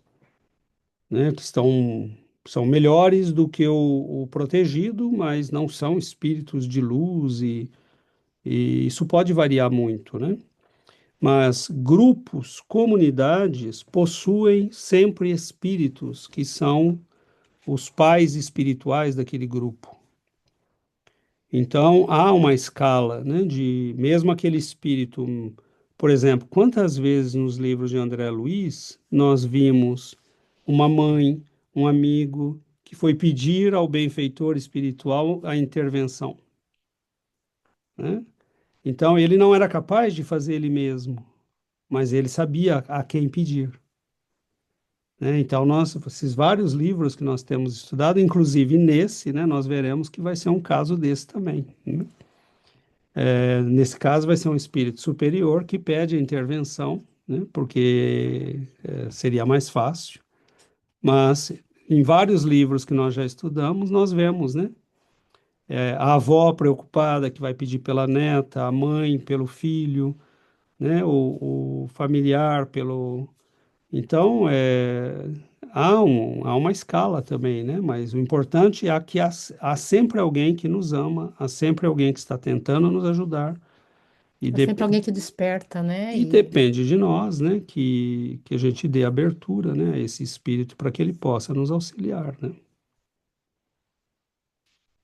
né, que são melhores do que o protegido, mas não são espíritos de luz, e isso pode variar muito, né? Mas grupos, comunidades possuem sempre espíritos que são os pais espirituais daquele grupo. Então, há uma escala, né, de mesmo aquele espírito, por exemplo, quantas vezes nos livros de André Luiz nós vimos uma mãe, um amigo que foi pedir ao benfeitor espiritual a intervenção, né? Então, ele não era capaz de fazer ele mesmo, mas ele sabia a quem pedir, né? Então, esses vários livros que nós temos estudado, inclusive nesse, né, nós veremos que vai ser um caso desse também, né? Nesse caso, vai ser um espírito superior que pede a intervenção, né, porque seria mais fácil. Mas em vários livros que nós já estudamos, nós vemos, né, a avó preocupada que vai pedir pela neta, a mãe pelo filho, né, o familiar pelo. Então, há uma escala também, né? Mas o importante é que há sempre alguém que nos ama, há sempre alguém que está tentando nos ajudar. E, É sempre dep alguém que desperta, né? e depende de nós, né, que a gente dê abertura, né, a esse espírito para que ele possa nos auxiliar, né?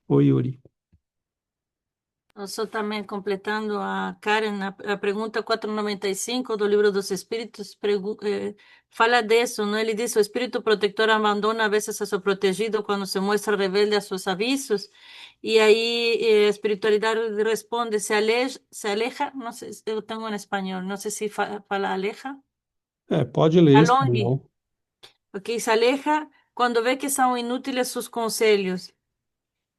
Oi, Yuri. Só também completando a Karen, a pergunta 495 do Livro dos Espíritos fala disso, não? Ele diz: o espírito protetor abandona a vezes a seu protegido quando se mostra rebelde a seus avisos. E aí a espiritualidade responde: se aleja, não sei, eu tenho em espanhol, não sei se fala aleja, Pode ler em alongue, espanhol. ok, se aleja quando vê que são inúteis seus conselhos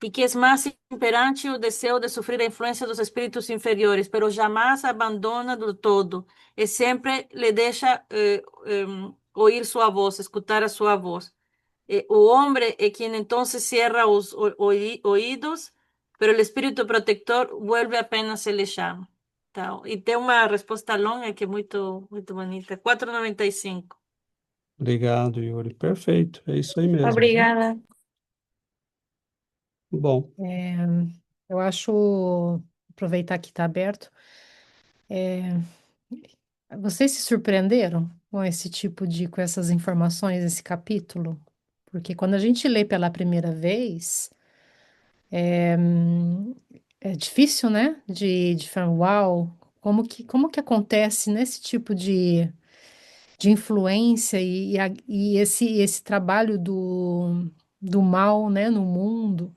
e que es más imperante o deseo de sufrir a influencia de los espíritus inferiores, pero jamás abandona del todo, y siempre le deja oír su voz, escuchar a su voz. O hombre es quien entonces cierra los oídos, pero el espíritu protector vuelve apenas se le llama. Tá? E tem uma resposta longa que é muito bonita. 495. Obrigado, Yuri. Perfeito, é isso aí mesmo. Obrigada. Bom, É, eu acho, aproveitar que está aberto, vocês se surpreenderam com esse tipo com essas informações, esse capítulo? Porque quando a gente lê pela primeira vez, é difícil, né? De falar, uau, como que acontece nesse tipo de influência e esse trabalho do mal, né, no mundo,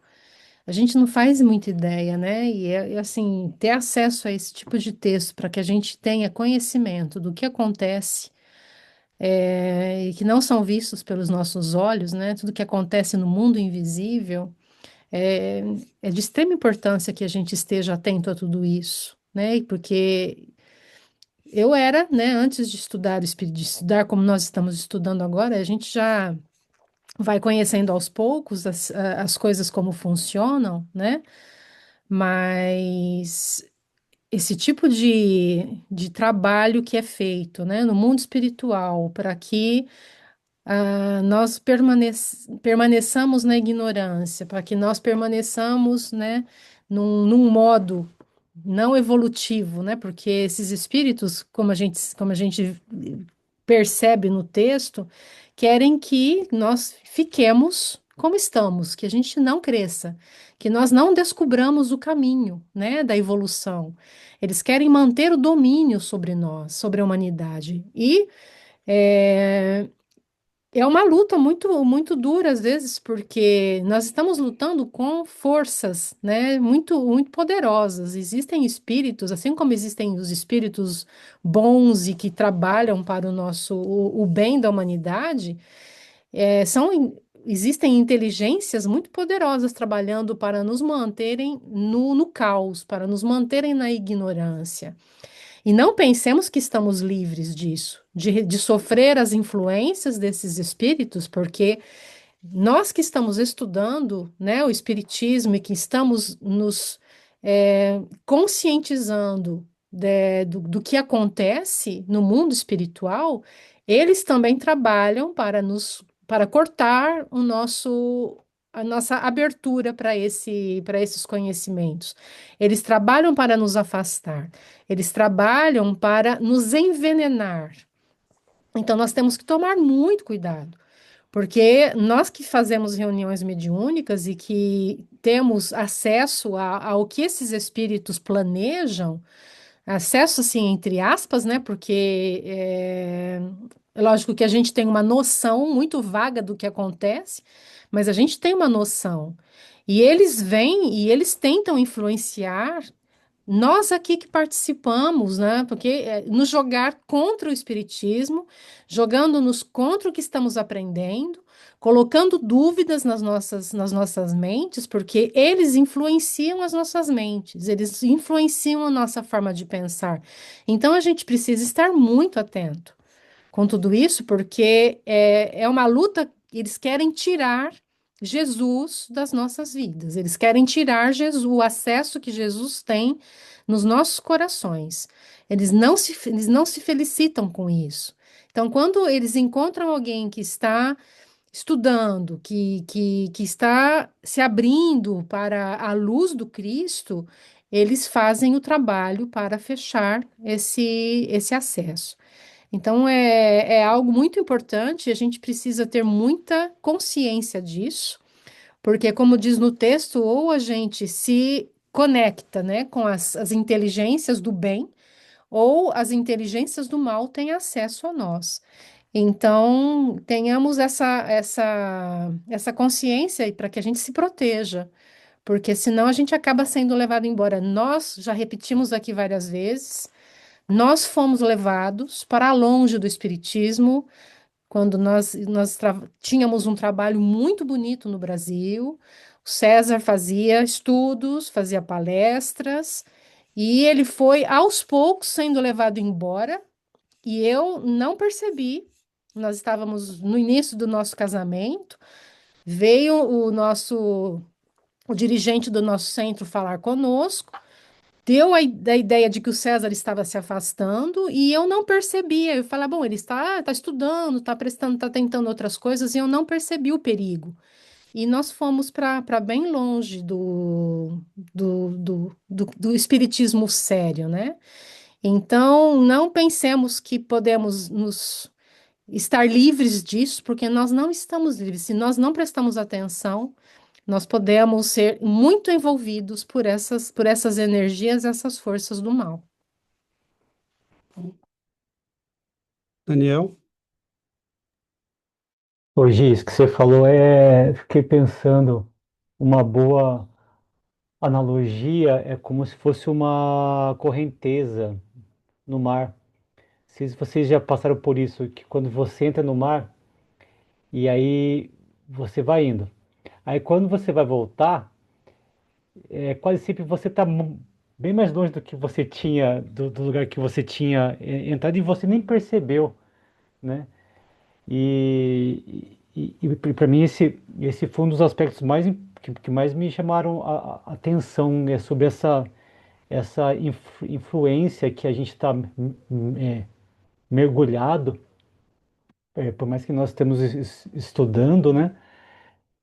a gente não faz muita ideia, né? Assim, ter acesso a esse tipo de texto para que a gente tenha conhecimento do que acontece e que não são vistos pelos nossos olhos, né? Tudo que acontece no mundo invisível, é, é de extrema importância que a gente esteja atento a tudo isso, né? Porque eu era, né, antes de estudar o espírito, de estudar como nós estamos estudando agora, a gente já vai conhecendo aos poucos as coisas como funcionam, né? Mas esse tipo de trabalho que é feito, né, no mundo espiritual, para que nós permaneçamos na ignorância, para que nós permaneçamos, né, num modo não evolutivo, né, porque esses espíritos, como a gente percebe no texto, querem que nós fiquemos como estamos, que a gente não cresça, que nós não descubramos o caminho, né, da evolução. Eles querem manter o domínio sobre nós, sobre a humanidade. E é, é uma luta muito, muito dura às vezes, porque nós estamos lutando com forças, né, muito, muito poderosas. Existem espíritos, assim como existem os espíritos bons e que trabalham para o bem da humanidade, existem inteligências muito poderosas trabalhando para nos manterem no caos, para nos manterem na ignorância. E não pensemos que estamos livres disso, de sofrer as influências desses espíritos, porque nós que estamos estudando, né, o espiritismo e que estamos nos conscientizando do que acontece no mundo espiritual, eles também trabalham para cortar a nossa abertura para esses conhecimentos. Eles trabalham para nos afastar. Eles trabalham para nos envenenar. Então, nós temos que tomar muito cuidado, porque nós que fazemos reuniões mediúnicas e que temos acesso ao que esses espíritos planejam, acesso, assim, entre aspas, né? Porque é lógico que a gente tem uma noção muito vaga do que acontece, mas a gente tem uma noção. E eles vêm e eles tentam influenciar nós aqui que participamos, né? Porque nos jogar contra o espiritismo, jogando-nos contra o que estamos aprendendo, colocando dúvidas nas nossas mentes, porque eles influenciam as nossas mentes, eles influenciam a nossa forma de pensar. Então a gente precisa estar muito atento com tudo isso, porque é uma luta, eles querem tirar Jesus das nossas vidas, eles querem tirar Jesus, o acesso que Jesus tem nos nossos corações. Eles não se felicitam com isso. Então, quando eles encontram alguém que está estudando, que está se abrindo para a luz do Cristo, eles fazem o trabalho para fechar esse acesso. Então, é algo muito importante, a gente precisa ter muita consciência disso, porque, como diz no texto, ou a gente se conecta, né, com as inteligências do bem, ou as inteligências do mal têm acesso a nós. Então, tenhamos essa consciência para que a gente se proteja, porque senão a gente acaba sendo levado embora. Nós já repetimos aqui várias vezes. Nós fomos levados para longe do Espiritismo quando tínhamos um trabalho muito bonito no Brasil. O César fazia estudos, fazia palestras, e ele foi aos poucos sendo levado embora, e eu não percebi. Nós estávamos no início do nosso casamento, veio o dirigente do nosso centro falar conosco. Deu a ideia de que o César estava se afastando e eu não percebia. Eu falei, bom, ele está estudando, está prestando, está tentando outras coisas e eu não percebi o perigo. E nós fomos para bem longe do espiritismo sério, né? Então, não pensemos que podemos nos estar livres disso, porque nós não estamos livres. Se nós não prestamos atenção, nós podemos ser muito envolvidos por essas energias, essas forças do mal. Daniel? Hoje, isso que você falou fiquei pensando, uma boa analogia é como se fosse uma correnteza no mar. Se vocês já passaram por isso, que quando você entra no mar e aí você vai indo. Aí quando você vai voltar, quase sempre você está bem mais longe do que você tinha, do lugar que você tinha entrado e você nem percebeu, né? E para mim esse foi um dos aspectos que mais me chamaram a atenção, né, sobre essa influência que a gente está mergulhado, por mais que nós estamos estudando, né,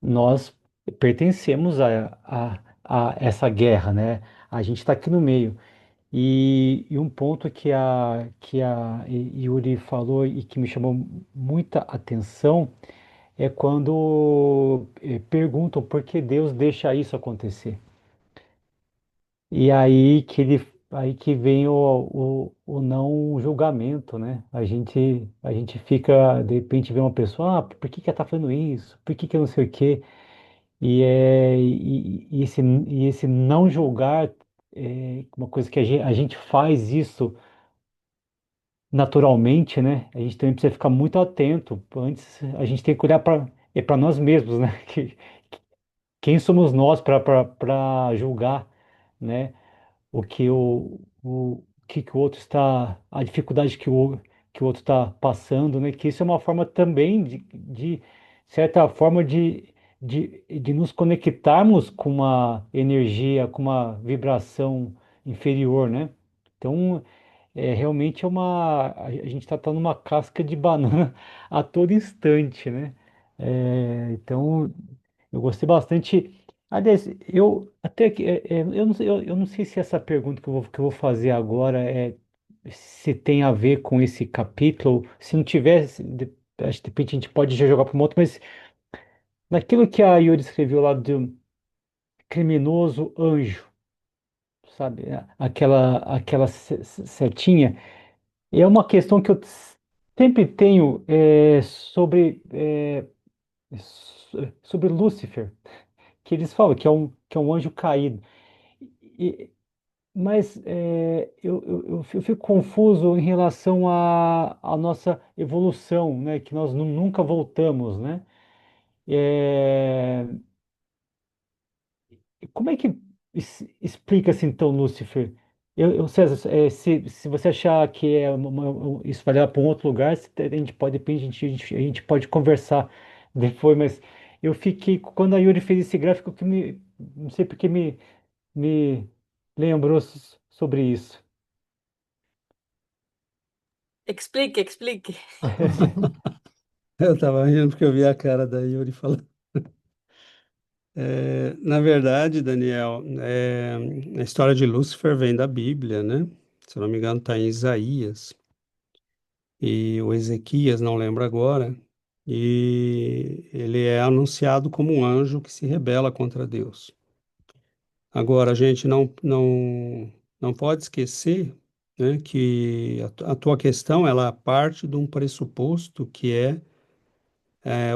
nós pertencemos a essa guerra, né? A gente está aqui no meio. E um ponto que a Yuri falou e que me chamou muita atenção é quando perguntam por que Deus deixa isso acontecer. E aí que vem o não julgamento, né? A gente fica, de repente, vê uma pessoa, por que que ela tá fazendo isso? Por que que eu não sei o quê? E esse não julgar é uma coisa que a gente faz isso naturalmente, né? A gente também precisa ficar muito atento. Antes, a gente tem que olhar para nós mesmos, né? Quem somos nós para julgar, né? O que o outro está, a dificuldade que o outro está passando, né? Que isso é uma forma também de certa forma de nos conectarmos com uma energia, com uma vibração inferior, né? Então, realmente a gente está numa casca de banana a todo instante, né? Então, eu gostei bastante. Aliás, eu até que eu não sei se essa pergunta que eu vou fazer agora se tem a ver com esse capítulo. Se não tiver, acho que de repente a gente pode já jogar para um outro, mas naquilo que a Yuri escreveu lá do criminoso anjo, sabe? Aquela setinha, é uma questão que eu sempre tenho sobre Lúcifer, que eles falam que é um anjo caído. E- mas eu fico confuso em relação à nossa evolução, né? Que nós nunca voltamos, né? É, como é que explica-se então Lúcifer? César, se você achar que isso vai levar para um outro lugar, a gente pode, de repente, a gente pode conversar depois, mas eu fiquei, quando a Yuri fez esse gráfico, não sei porque me lembrou sobre isso. Explique, explique. Eu estava rindo porque eu vi a cara da Yuri falando. Na verdade, Daniel, a história de Lúcifer vem da Bíblia, né? Se eu não me engano, está em Isaías. E o Ezequias, não lembro agora. E ele é anunciado como um anjo que se rebela contra Deus. Agora, a gente não pode esquecer, né, que a tua questão, ela parte de um pressuposto que é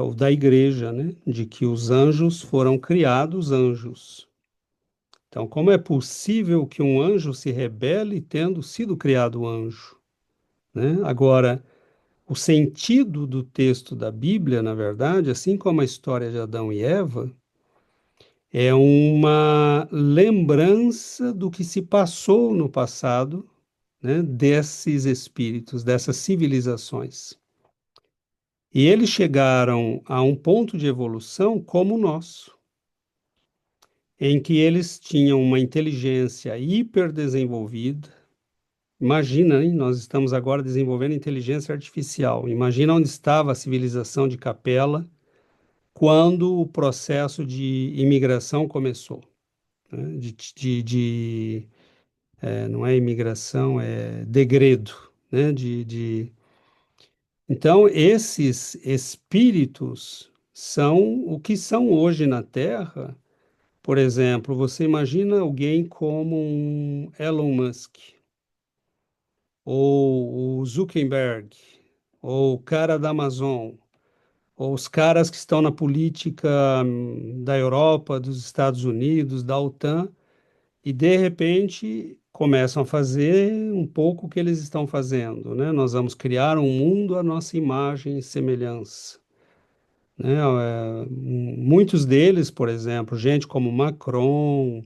o da igreja, né, de que os anjos foram criados anjos. Então, como é possível que um anjo se rebele tendo sido criado anjo, né? Agora, o sentido do texto da Bíblia, na verdade, assim como a história de Adão e Eva, é uma lembrança do que se passou no passado, né, desses espíritos, dessas civilizações. E eles chegaram a um ponto de evolução como o nosso, em que eles tinham uma inteligência hiperdesenvolvida. Imagina, hein? Nós estamos agora desenvolvendo inteligência artificial. Imagina onde estava a civilização de Capela quando o processo de imigração começou, né? Não é imigração, é degredo, né? Então, esses espíritos são o que são hoje na Terra. Por exemplo, você imagina alguém como um Elon Musk, ou o Zuckerberg, ou o cara da Amazon, ou os caras que estão na política da Europa, dos Estados Unidos, da OTAN, e de repente começam a fazer um pouco o que eles estão fazendo, né? Nós vamos criar um mundo à nossa imagem e semelhança, né? Muitos deles, por exemplo, gente como Macron,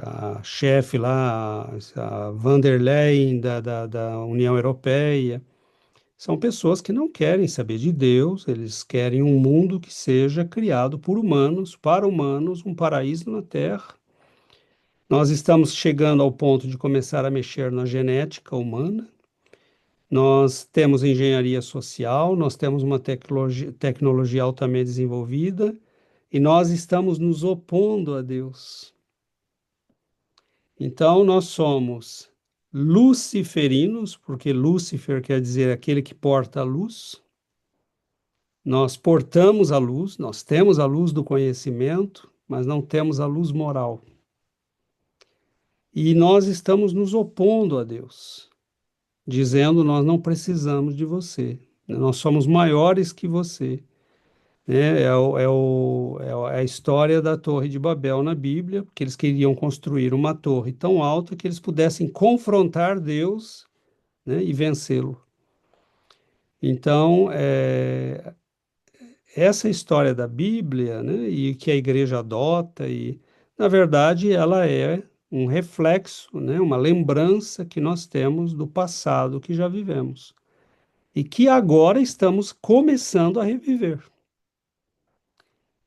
a chefe lá, a van der Leyen da União Europeia, são pessoas que não querem saber de Deus, eles querem um mundo que seja criado por humanos, para humanos, um paraíso na Terra. Nós estamos chegando ao ponto de começar a mexer na genética humana. Nós temos engenharia social, nós temos uma tecnologia altamente desenvolvida e nós estamos nos opondo a Deus. Então, nós somos luciferinos, porque Lúcifer quer dizer aquele que porta a luz. Nós portamos a luz, nós temos a luz do conhecimento, mas não temos a luz moral. E nós estamos nos opondo a Deus, dizendo: nós não precisamos de você, nós somos maiores que você. É a história da Torre de Babel na Bíblia, porque eles queriam construir uma torre tão alta que eles pudessem confrontar Deus, né, e vencê-lo. Então, essa história da Bíblia, né, e que a igreja adota, e na verdade ela é um reflexo, né, uma lembrança que nós temos do passado que já vivemos e que agora estamos começando a reviver.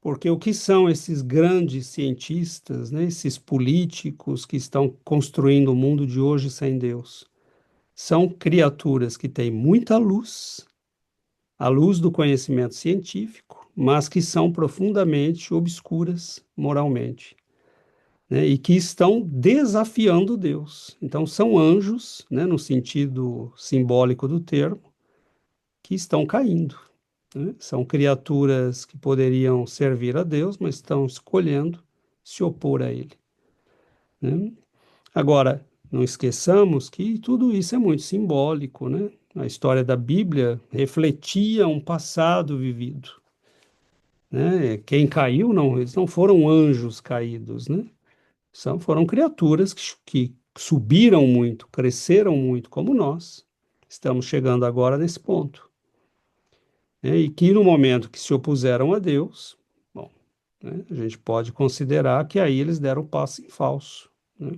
Porque o que são esses grandes cientistas, né, esses políticos que estão construindo o mundo de hoje sem Deus? São criaturas que têm muita luz, a luz do conhecimento científico, mas que são profundamente obscuras moralmente, né, e que estão desafiando Deus. Então, são anjos, né, no sentido simbólico do termo, que estão caindo, né? São criaturas que poderiam servir a Deus, mas estão escolhendo se opor a Ele, né? Agora, não esqueçamos que tudo isso é muito simbólico, né? A história da Bíblia refletia um passado vivido, né? Quem caiu, não, eles não foram anjos caídos, né? Foram criaturas que subiram muito, cresceram muito, como nós. Estamos chegando agora nesse ponto, né? E que no momento que se opuseram a Deus, bom, né, a gente pode considerar que aí eles deram passo em falso, né?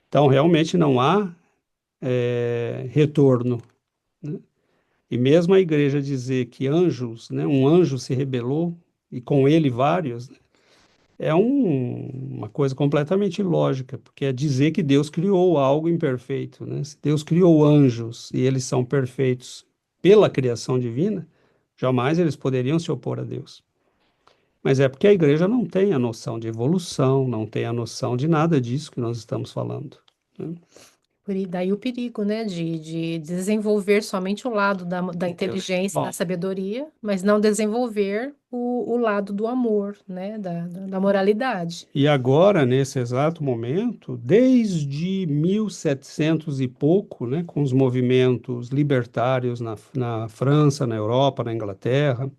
Então, realmente não há retorno, né? E mesmo a igreja dizer que anjos, né, um anjo se rebelou, e com ele vários, né, é uma coisa completamente ilógica, porque é dizer que Deus criou algo imperfeito, né? Se Deus criou anjos e eles são perfeitos pela criação divina, jamais eles poderiam se opor a Deus. Mas é porque a igreja não tem a noção de evolução, não tem a noção de nada disso que nós estamos falando, né? Daí o perigo, né, de desenvolver somente o lado da inteligência, da Bom, sabedoria, mas não desenvolver o lado do amor, né, da moralidade. e agora, nesse exato momento, desde 1700 e pouco, né, com os movimentos libertários na França, na Europa, na Inglaterra,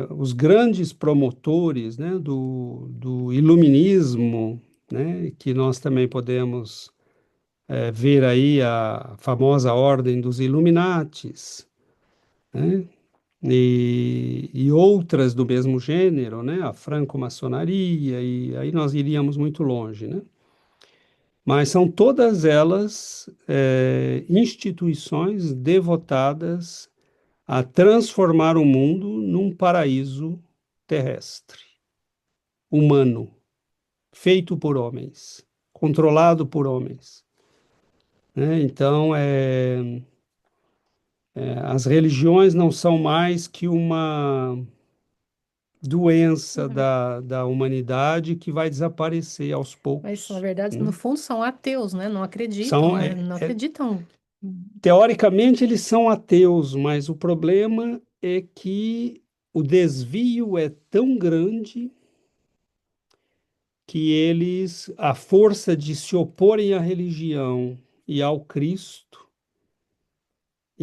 os grandes promotores, né, do iluminismo, né, que nós também podemos ver aí a famosa ordem dos Illuminatis, né, e outras do mesmo gênero, né, a franco-maçonaria, e aí nós iríamos muito longe, né? Mas são todas elas instituições devotadas a transformar o mundo num paraíso terrestre, humano, feito por homens, controlado por homens, né? Então, as religiões não são mais que uma doença Uhum. da humanidade que vai desaparecer aos Mas, na poucos, verdade, no né? fundo, são ateus, né? Não acreditam, São, né? Não acreditam. teoricamente, eles são ateus, mas o problema é que o desvio é tão grande que eles, a força de se oporem à religião e ao Cristo,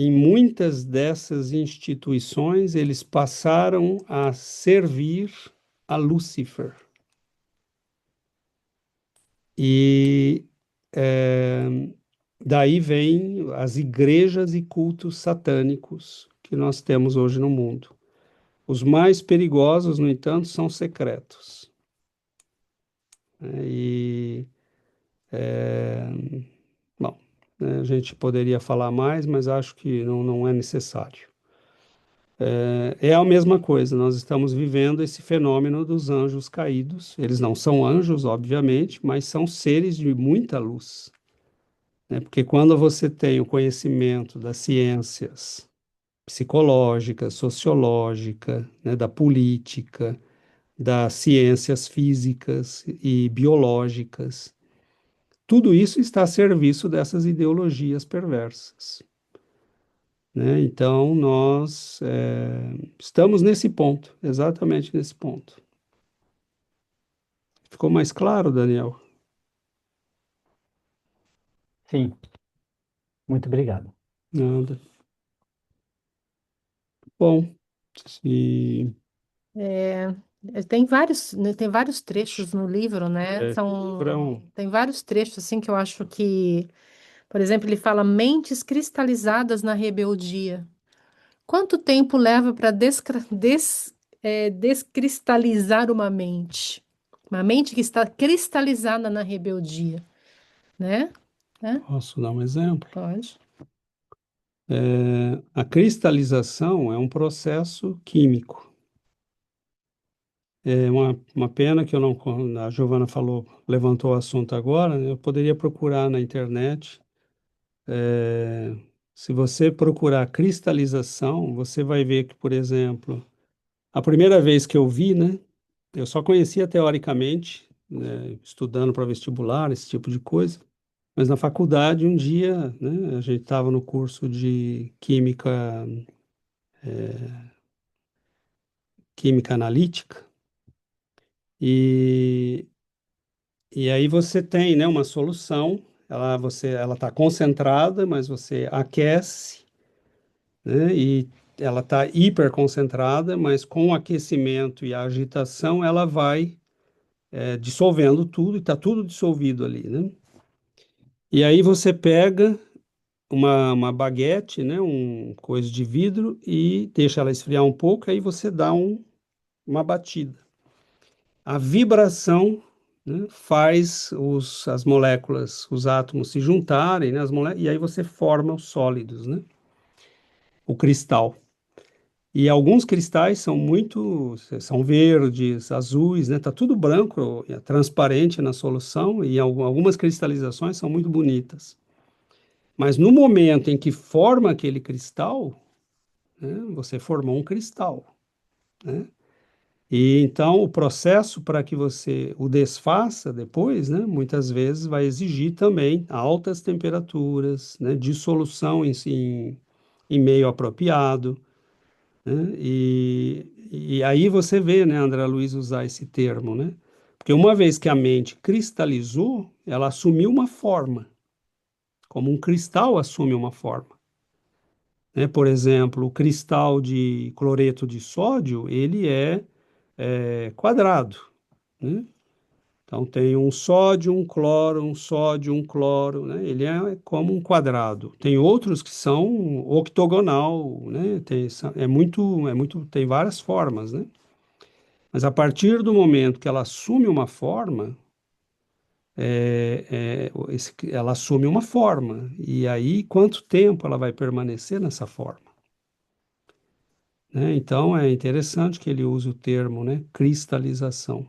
em muitas dessas instituições, eles passaram a servir a Lúcifer. E daí vem as igrejas e cultos satânicos que nós temos hoje no mundo. Os mais perigosos, no entanto, são secretos. E, bom, né, a gente poderia falar mais, mas acho que não é necessário. É a mesma coisa, nós estamos vivendo esse fenômeno dos anjos caídos. Eles não são anjos, obviamente, mas são seres de muita luz, né? Porque quando você tem o conhecimento das ciências psicológica, sociológica, né, da política, das ciências físicas e biológicas. Tudo isso está a serviço dessas ideologias perversas, né? Então, nós estamos nesse ponto, exatamente nesse ponto. Ficou mais claro, Daniel? Sim, muito obrigado. Nada. Bom, se É, tem vários trechos no livro, né? Tem vários trechos assim que eu acho que, por exemplo, ele fala mentes cristalizadas na rebeldia. Quanto tempo leva para descristalizar uma mente? Uma mente que está cristalizada na rebeldia, né? É? posso dar um exemplo? Pode. A cristalização é um processo químico. É uma pena que eu não, a Giovana falou, levantou o assunto agora, né? Eu poderia procurar na internet. É, se você procurar cristalização, você vai ver que, por exemplo, a primeira vez que eu vi, né, eu só conhecia teoricamente, né, estudando para vestibular, esse tipo de coisa, mas na faculdade, um dia, né, a gente estava no curso de química analítica, e, e aí você tem, né, uma solução, ela está concentrada, mas você aquece, né? E ela está hiperconcentrada, mas com o aquecimento e a agitação, ela vai dissolvendo tudo, e está tudo dissolvido ali, né? E aí você pega uma baguete, né, um coisa de vidro, e deixa ela esfriar um pouco, aí você dá uma batida. A vibração, né, faz as moléculas, os átomos se juntarem, né, e aí você forma os sólidos, né? O cristal. E alguns cristais são verdes, azuis, né? Tá tudo branco, transparente na solução, e algumas cristalizações são muito bonitas. Mas no momento em que forma aquele cristal, né, você formou um cristal, né? E então o processo para que você o desfaça depois, né, muitas vezes vai exigir também altas temperaturas, né, dissolução em meio apropriado, né? E aí você vê, né, André Luiz usar esse termo, né? Porque uma vez que a mente cristalizou, ela assumiu uma forma, como um cristal assume uma forma, né? Por exemplo, o cristal de cloreto de sódio, ele é quadrado, né? Então tem um sódio, um cloro, um sódio, um cloro, né? Ele é como um quadrado. Tem outros que são octogonal, né? Tem várias formas, né? Mas a partir do momento que ela assume uma forma, ela assume uma forma. E aí, quanto tempo ela vai permanecer nessa forma? Né? Então, é interessante que ele use o termo, né, cristalização.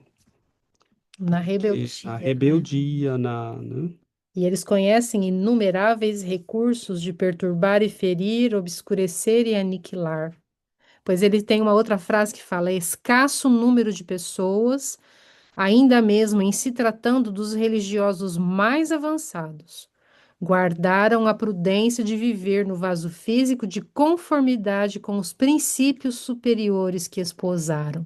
Na Que rebeldia, a né? rebeldia, né? E eles conhecem inumeráveis recursos de perturbar e ferir, obscurecer e aniquilar. Pois ele tem uma outra frase que fala: escasso número de pessoas, ainda mesmo em se tratando dos religiosos mais avançados, guardaram a prudência de viver no vaso físico de conformidade com os princípios superiores que esposaram.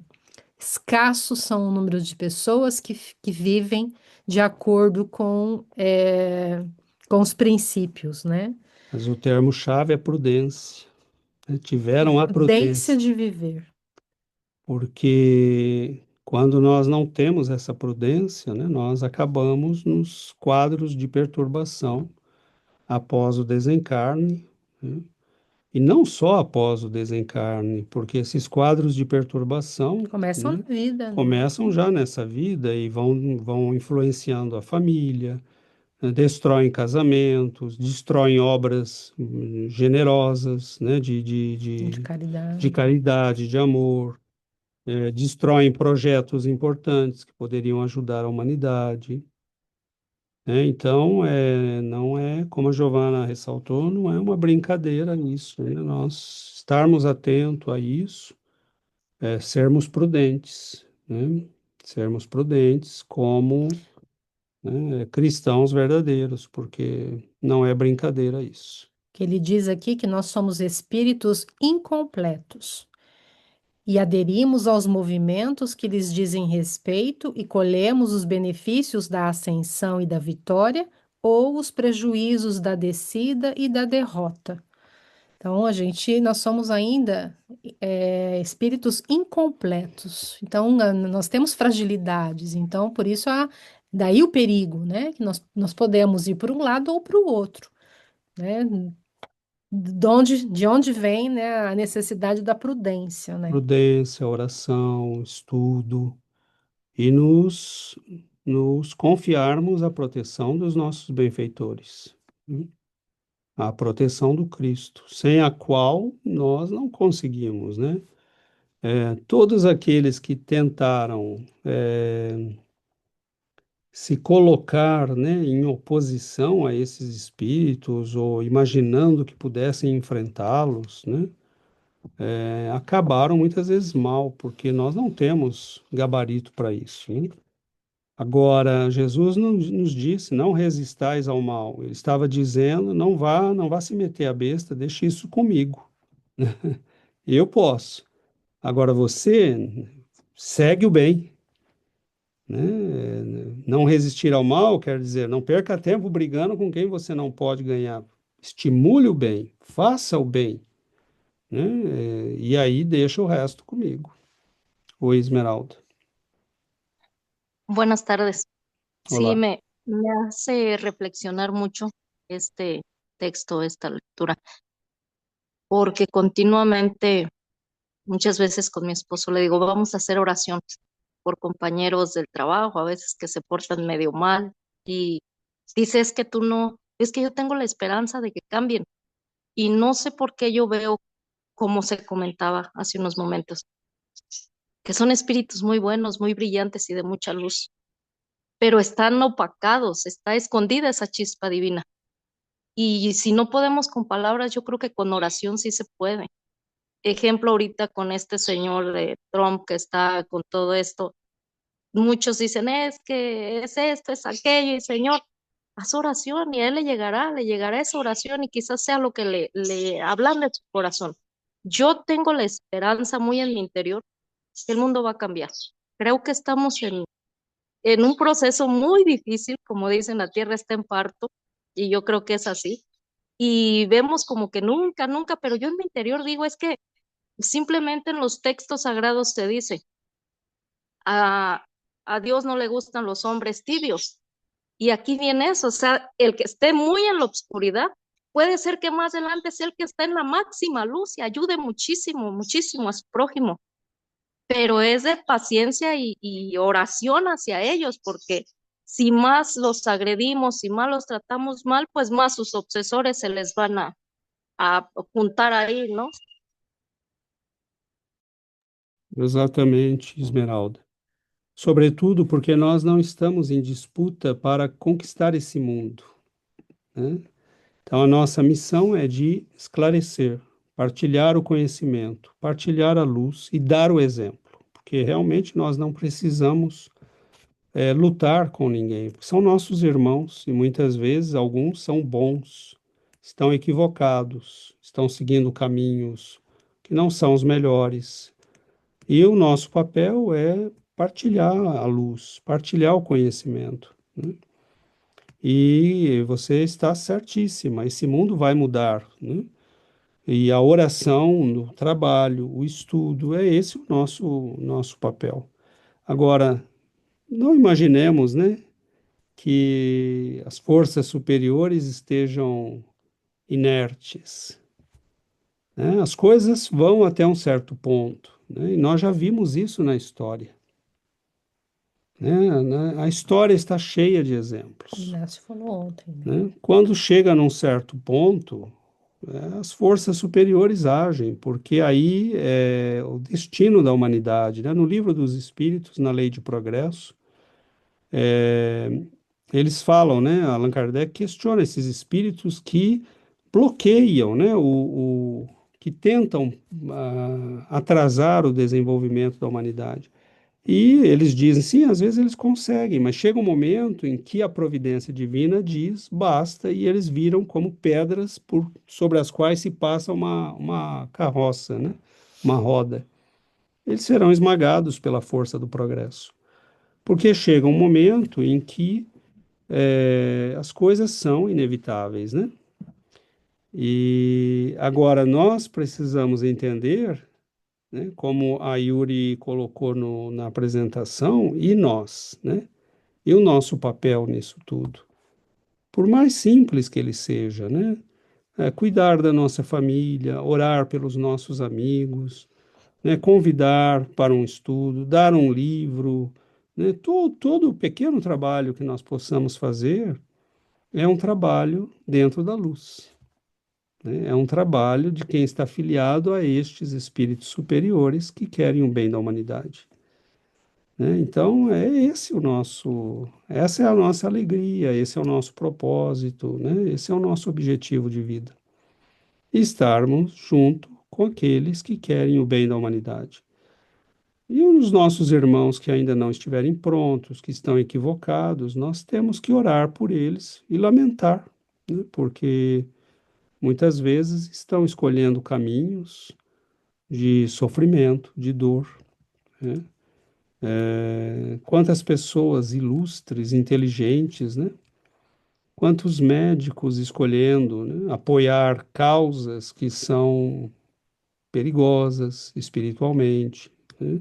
Escassos são o número de pessoas que vivem de acordo com os princípios, né? Mas o termo-chave é prudência, né? Tiveram a Prudência prudência, de viver. porque quando nós não temos essa prudência, né, nós acabamos nos quadros de perturbação após o desencarne, né? E não só após o desencarne, porque esses quadros de perturbação, Começam né, na vida, né? começam já nessa vida e vão influenciando a família, né, destroem casamentos, destroem obras generosas, né, De de caridade. caridade, de amor, destroem projetos importantes que poderiam ajudar a humanidade. Né? Então, não é, como a Giovana ressaltou, não é uma brincadeira nisso, né? Nós estarmos atentos a isso, sermos prudentes, né? Sermos prudentes como, né, cristãos verdadeiros, porque não é brincadeira isso. Que ele diz aqui que nós somos espíritos incompletos e aderimos aos movimentos que lhes dizem respeito e colhemos os benefícios da ascensão e da vitória ou os prejuízos da descida e da derrota. Então, nós somos ainda espíritos incompletos. Então, nós temos fragilidades. Então, por isso, daí o perigo, né? Que nós podemos ir para um lado ou para o outro, né? De onde vem, né, a necessidade da prudência, né? Prudência, oração, estudo e nos confiarmos à proteção dos nossos benfeitores, né? A proteção do Cristo, sem a qual nós não conseguimos, né? Todos aqueles que tentaram se colocar, né, em oposição a esses espíritos ou imaginando que pudessem enfrentá-los, né, acabaram muitas vezes mal, porque nós não temos gabarito para isso, né? Agora, Jesus nos disse, não resistais ao mal. Ele estava dizendo, não vá se meter a besta, deixe isso comigo. Eu posso. Agora você segue o bem, né? Não resistir ao mal quer dizer não perca tempo brigando com quem você não pode ganhar. Estimule o bem, faça o bem, né? E aí deixa o resto comigo. Oi, Esmeralda. Buenas tardes. Sí, Olá. me hace reflexionar mucho este texto, esta lectura, porque continuamente, muchas veces con mi esposo le digo, vamos a hacer oración por compañeros del trabajo, a veces que se portan medio mal, y dice, es que tú no, es que yo tengo la esperanza de que cambien, y no sé por qué yo veo, como se comentaba hace unos momentos, que son espíritus muy buenos, muy brillantes y de mucha luz, pero están opacados, está escondida esa chispa divina. Y si no podemos con palabras, yo creo que con oración sí se puede. Ejemplo ahorita con este señor de Trump que está con todo esto, muchos dicen, es que es esto, es aquello, y Señor, haz oración y a él le llegará esa oración y quizás sea lo que le hablan de su corazón. Yo tengo la esperanza muy en mi interior que el mundo va a cambiar. Creo que estamos en un proceso muy difícil, como dicen, la tierra está en parto, y yo creo que es así. Y vemos como que nunca, nunca, pero yo en mi interior digo, es que simplemente en los textos sagrados se dice, a, a Dios no le gustan los hombres tibios. Y aquí viene eso, o sea, el que esté muy en la oscuridad, puede ser que más adelante sea el que está en la máxima luz y ayude muchísimo, muchísimo a su prójimo, pero es de paciencia y oración hacia ellos, porque si más los agredimos, si más los tratamos mal, pues más sus obsesores se les van a juntar ahí, ¿no? Exatamente, Esmeralda. Sobretudo porque nós não estamos em disputa para conquistar esse mundo, né? Então, a nossa missão é de esclarecer, partilhar o conhecimento, partilhar a luz e dar o exemplo, porque realmente nós não precisamos lutar com ninguém, porque são nossos irmãos e muitas vezes alguns são bons, estão equivocados, estão seguindo caminhos que não são os melhores. E o nosso papel é partilhar a luz, partilhar o conhecimento, né? E você está certíssima, esse mundo vai mudar, né? E a oração no trabalho, o estudo, é esse o nosso papel. Agora, não imaginemos, né, que as forças superiores estejam inertes, né? As coisas vão até um certo ponto, né? E nós já vimos isso na história, né? A história está cheia de O exemplos, Inácio falou ontem, né? né? Quando chega num certo ponto, as forças superiores agem, porque aí é o destino da humanidade, né? No Livro dos Espíritos, na Lei de Progresso, eles falam, né? Allan Kardec questiona esses espíritos que bloqueiam, né? Que tentam atrasar o desenvolvimento da humanidade. E eles dizem, sim, às vezes eles conseguem, mas chega um momento em que a providência divina diz basta e eles viram como pedras sobre as quais se passa uma carroça, né? Uma roda. Eles serão esmagados pela força do progresso. Porque chega um momento em que as coisas são inevitáveis, né? E agora nós precisamos entender, né, como a Yuri colocou na apresentação, e nós, né? E o nosso papel nisso tudo? Por mais simples que ele seja, né? Cuidar da nossa família, orar pelos nossos amigos, né? Convidar para um estudo, dar um livro, né? Todo o pequeno trabalho que nós possamos fazer é um trabalho dentro da luz, né? É um trabalho de quem está afiliado a estes espíritos superiores que querem o bem da humanidade, né? Então, essa é a nossa alegria, esse é o nosso propósito, né? Esse é o nosso objetivo de vida. Estarmos junto com aqueles que querem o bem da humanidade. E os nossos irmãos que ainda não estiverem prontos, que estão equivocados, nós temos que orar por eles e lamentar, né? Porque muitas vezes estão escolhendo caminhos de sofrimento, de dor, né? Quantas pessoas ilustres, inteligentes, né? Quantos médicos escolhendo, né, apoiar causas que são perigosas espiritualmente, né?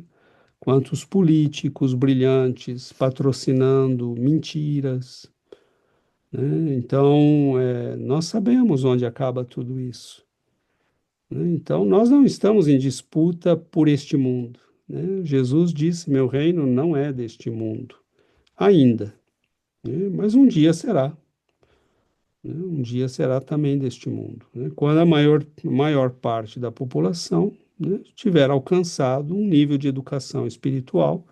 Quantos políticos brilhantes patrocinando mentiras, né? Então, nós sabemos onde acaba tudo isso, né? Então, nós não estamos em disputa por este mundo, né? Jesus disse: Meu reino não é deste mundo, ainda, né? Mas um dia será, né? Um dia será também deste mundo, né? Quando a maior parte da população, né, tiver alcançado um nível de educação espiritual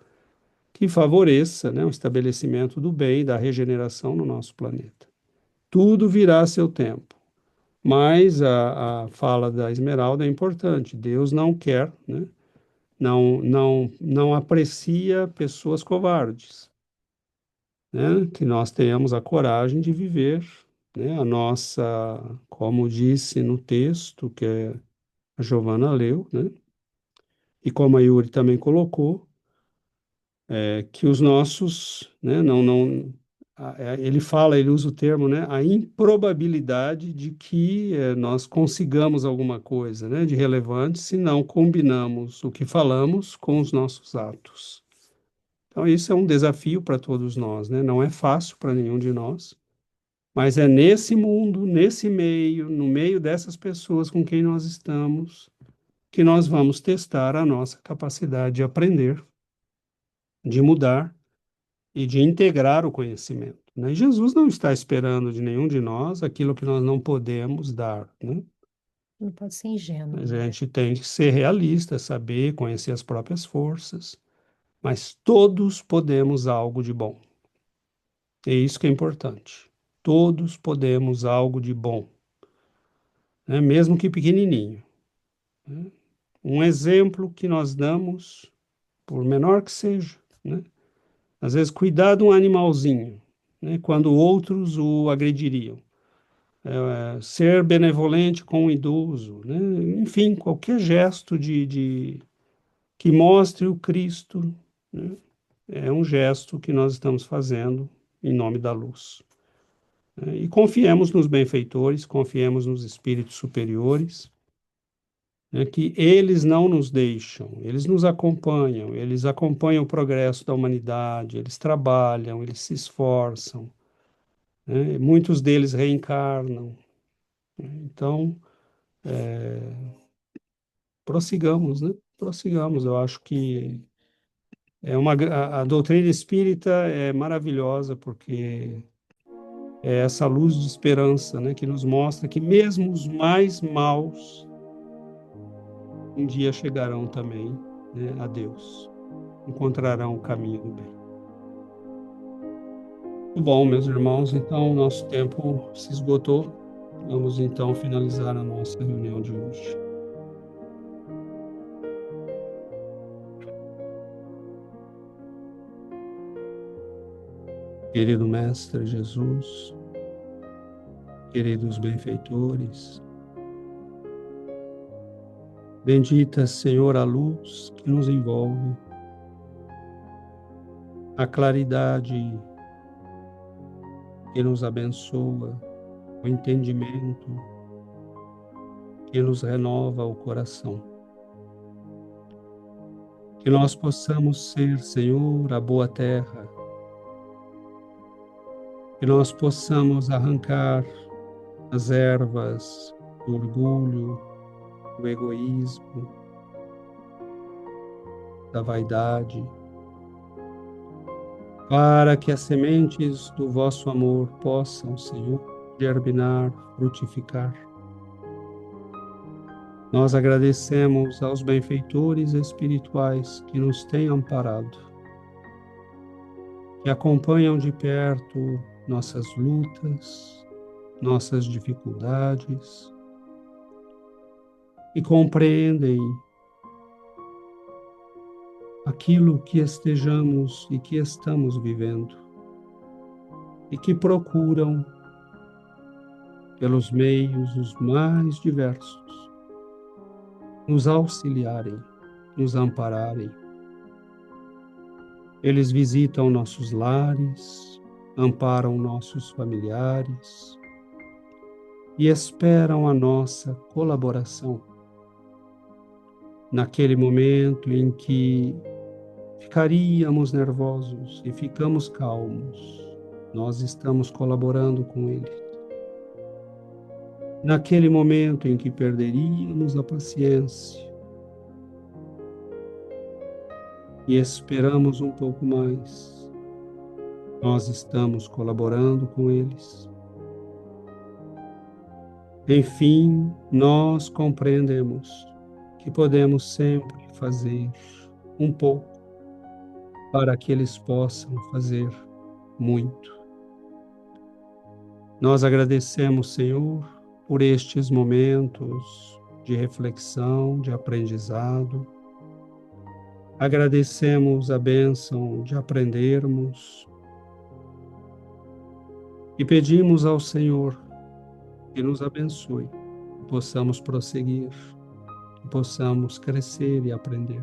que favoreça, né, o estabelecimento do bem e da regeneração no nosso planeta. Tudo virá a seu tempo. Mas a fala da Esmeralda é importante. Deus não quer, né, não aprecia pessoas covardes, né? Que nós tenhamos a coragem de viver, né, a nossa, como disse no texto que a Giovana leu, né, e como a Yuri também colocou, que os nossos, né, ele fala, ele usa o termo, né, a improbabilidade de que nós consigamos alguma coisa, né, de relevante se não combinamos o que falamos com os nossos atos. Então, isso é um desafio para todos nós, né? Não é fácil para nenhum de nós, mas é nesse mundo, nesse meio, no meio dessas pessoas com quem nós estamos, que nós vamos testar a nossa capacidade de aprender, de mudar e de integrar o conhecimento, né? E Jesus não está esperando de nenhum de nós aquilo que nós não podemos dar, né? Não pode ser ingênuo, Mas a né? gente tem que ser realista, saber conhecer as próprias forças, mas todos podemos algo de bom. É isso que é importante. Todos podemos algo de bom, né? Mesmo que pequenininho, né? Um exemplo que nós damos, por menor que seja, né? Às vezes, cuidar de um animalzinho, né, quando outros o agrediriam. Ser benevolente com o idoso, né? Enfim, qualquer gesto que mostre o Cristo, né, é um gesto que nós estamos fazendo em nome da luz. né? E confiemos nos benfeitores, confiemos nos espíritos superiores, né, que eles não nos deixam, eles nos acompanham, eles acompanham o progresso da humanidade, eles trabalham, eles se esforçam, né? Muitos deles reencarnam, né? Então, prossigamos, né? Prossigamos. Eu acho que a doutrina espírita é maravilhosa porque é essa luz de esperança, né, que nos mostra que mesmo os mais maus um dia chegarão também, né, a Deus, encontrarão o caminho do bem. Muito bom, meus irmãos, então o nosso tempo se esgotou. Vamos então finalizar a nossa reunião de hoje. Querido Mestre Jesus, queridos benfeitores, bendita, Senhor, a luz que nos envolve, a claridade que nos abençoa, o entendimento que nos renova o coração. Que nós possamos ser, Senhor, a boa terra, que nós possamos arrancar as ervas do orgulho, do egoísmo, da vaidade, para que as sementes do vosso amor possam, Senhor, germinar, frutificar. Nós agradecemos aos benfeitores espirituais que nos têm amparado, que acompanham de perto nossas lutas, nossas dificuldades e compreendem aquilo que estejamos e que estamos vivendo e que procuram, pelos meios os mais diversos, nos auxiliarem, nos ampararem. Eles visitam nossos lares, amparam nossos familiares e esperam a nossa colaboração. Naquele momento em que ficaríamos nervosos e ficamos calmos, nós estamos colaborando com eles. Naquele momento em que perderíamos a paciência e esperamos um pouco mais, nós estamos colaborando com eles. Enfim, nós compreendemos que podemos sempre fazer um pouco para que eles possam fazer muito. Nós agradecemos, Senhor, por estes momentos de reflexão, de aprendizado. Agradecemos a bênção de aprendermos e pedimos ao Senhor que nos abençoe, que possamos prosseguir, que possamos crescer e aprender.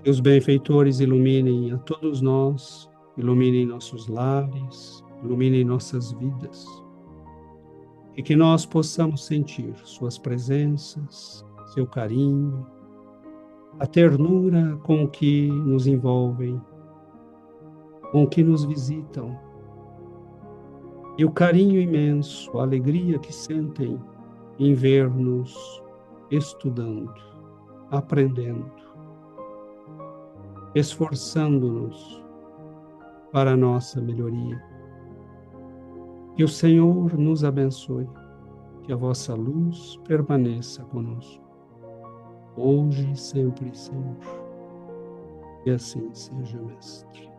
Que os benfeitores iluminem a todos nós, iluminem nossos lares, iluminem nossas vidas, e que nós possamos sentir suas presenças, seu carinho, a ternura com que nos envolvem, com que nos visitam, e o carinho imenso, a alegria que sentem em ver-nos estudando, aprendendo, esforçando-nos para a nossa melhoria. Que o Senhor nos abençoe, que a vossa luz permaneça conosco, hoje e sempre, Senhor. E assim seja, Mestre.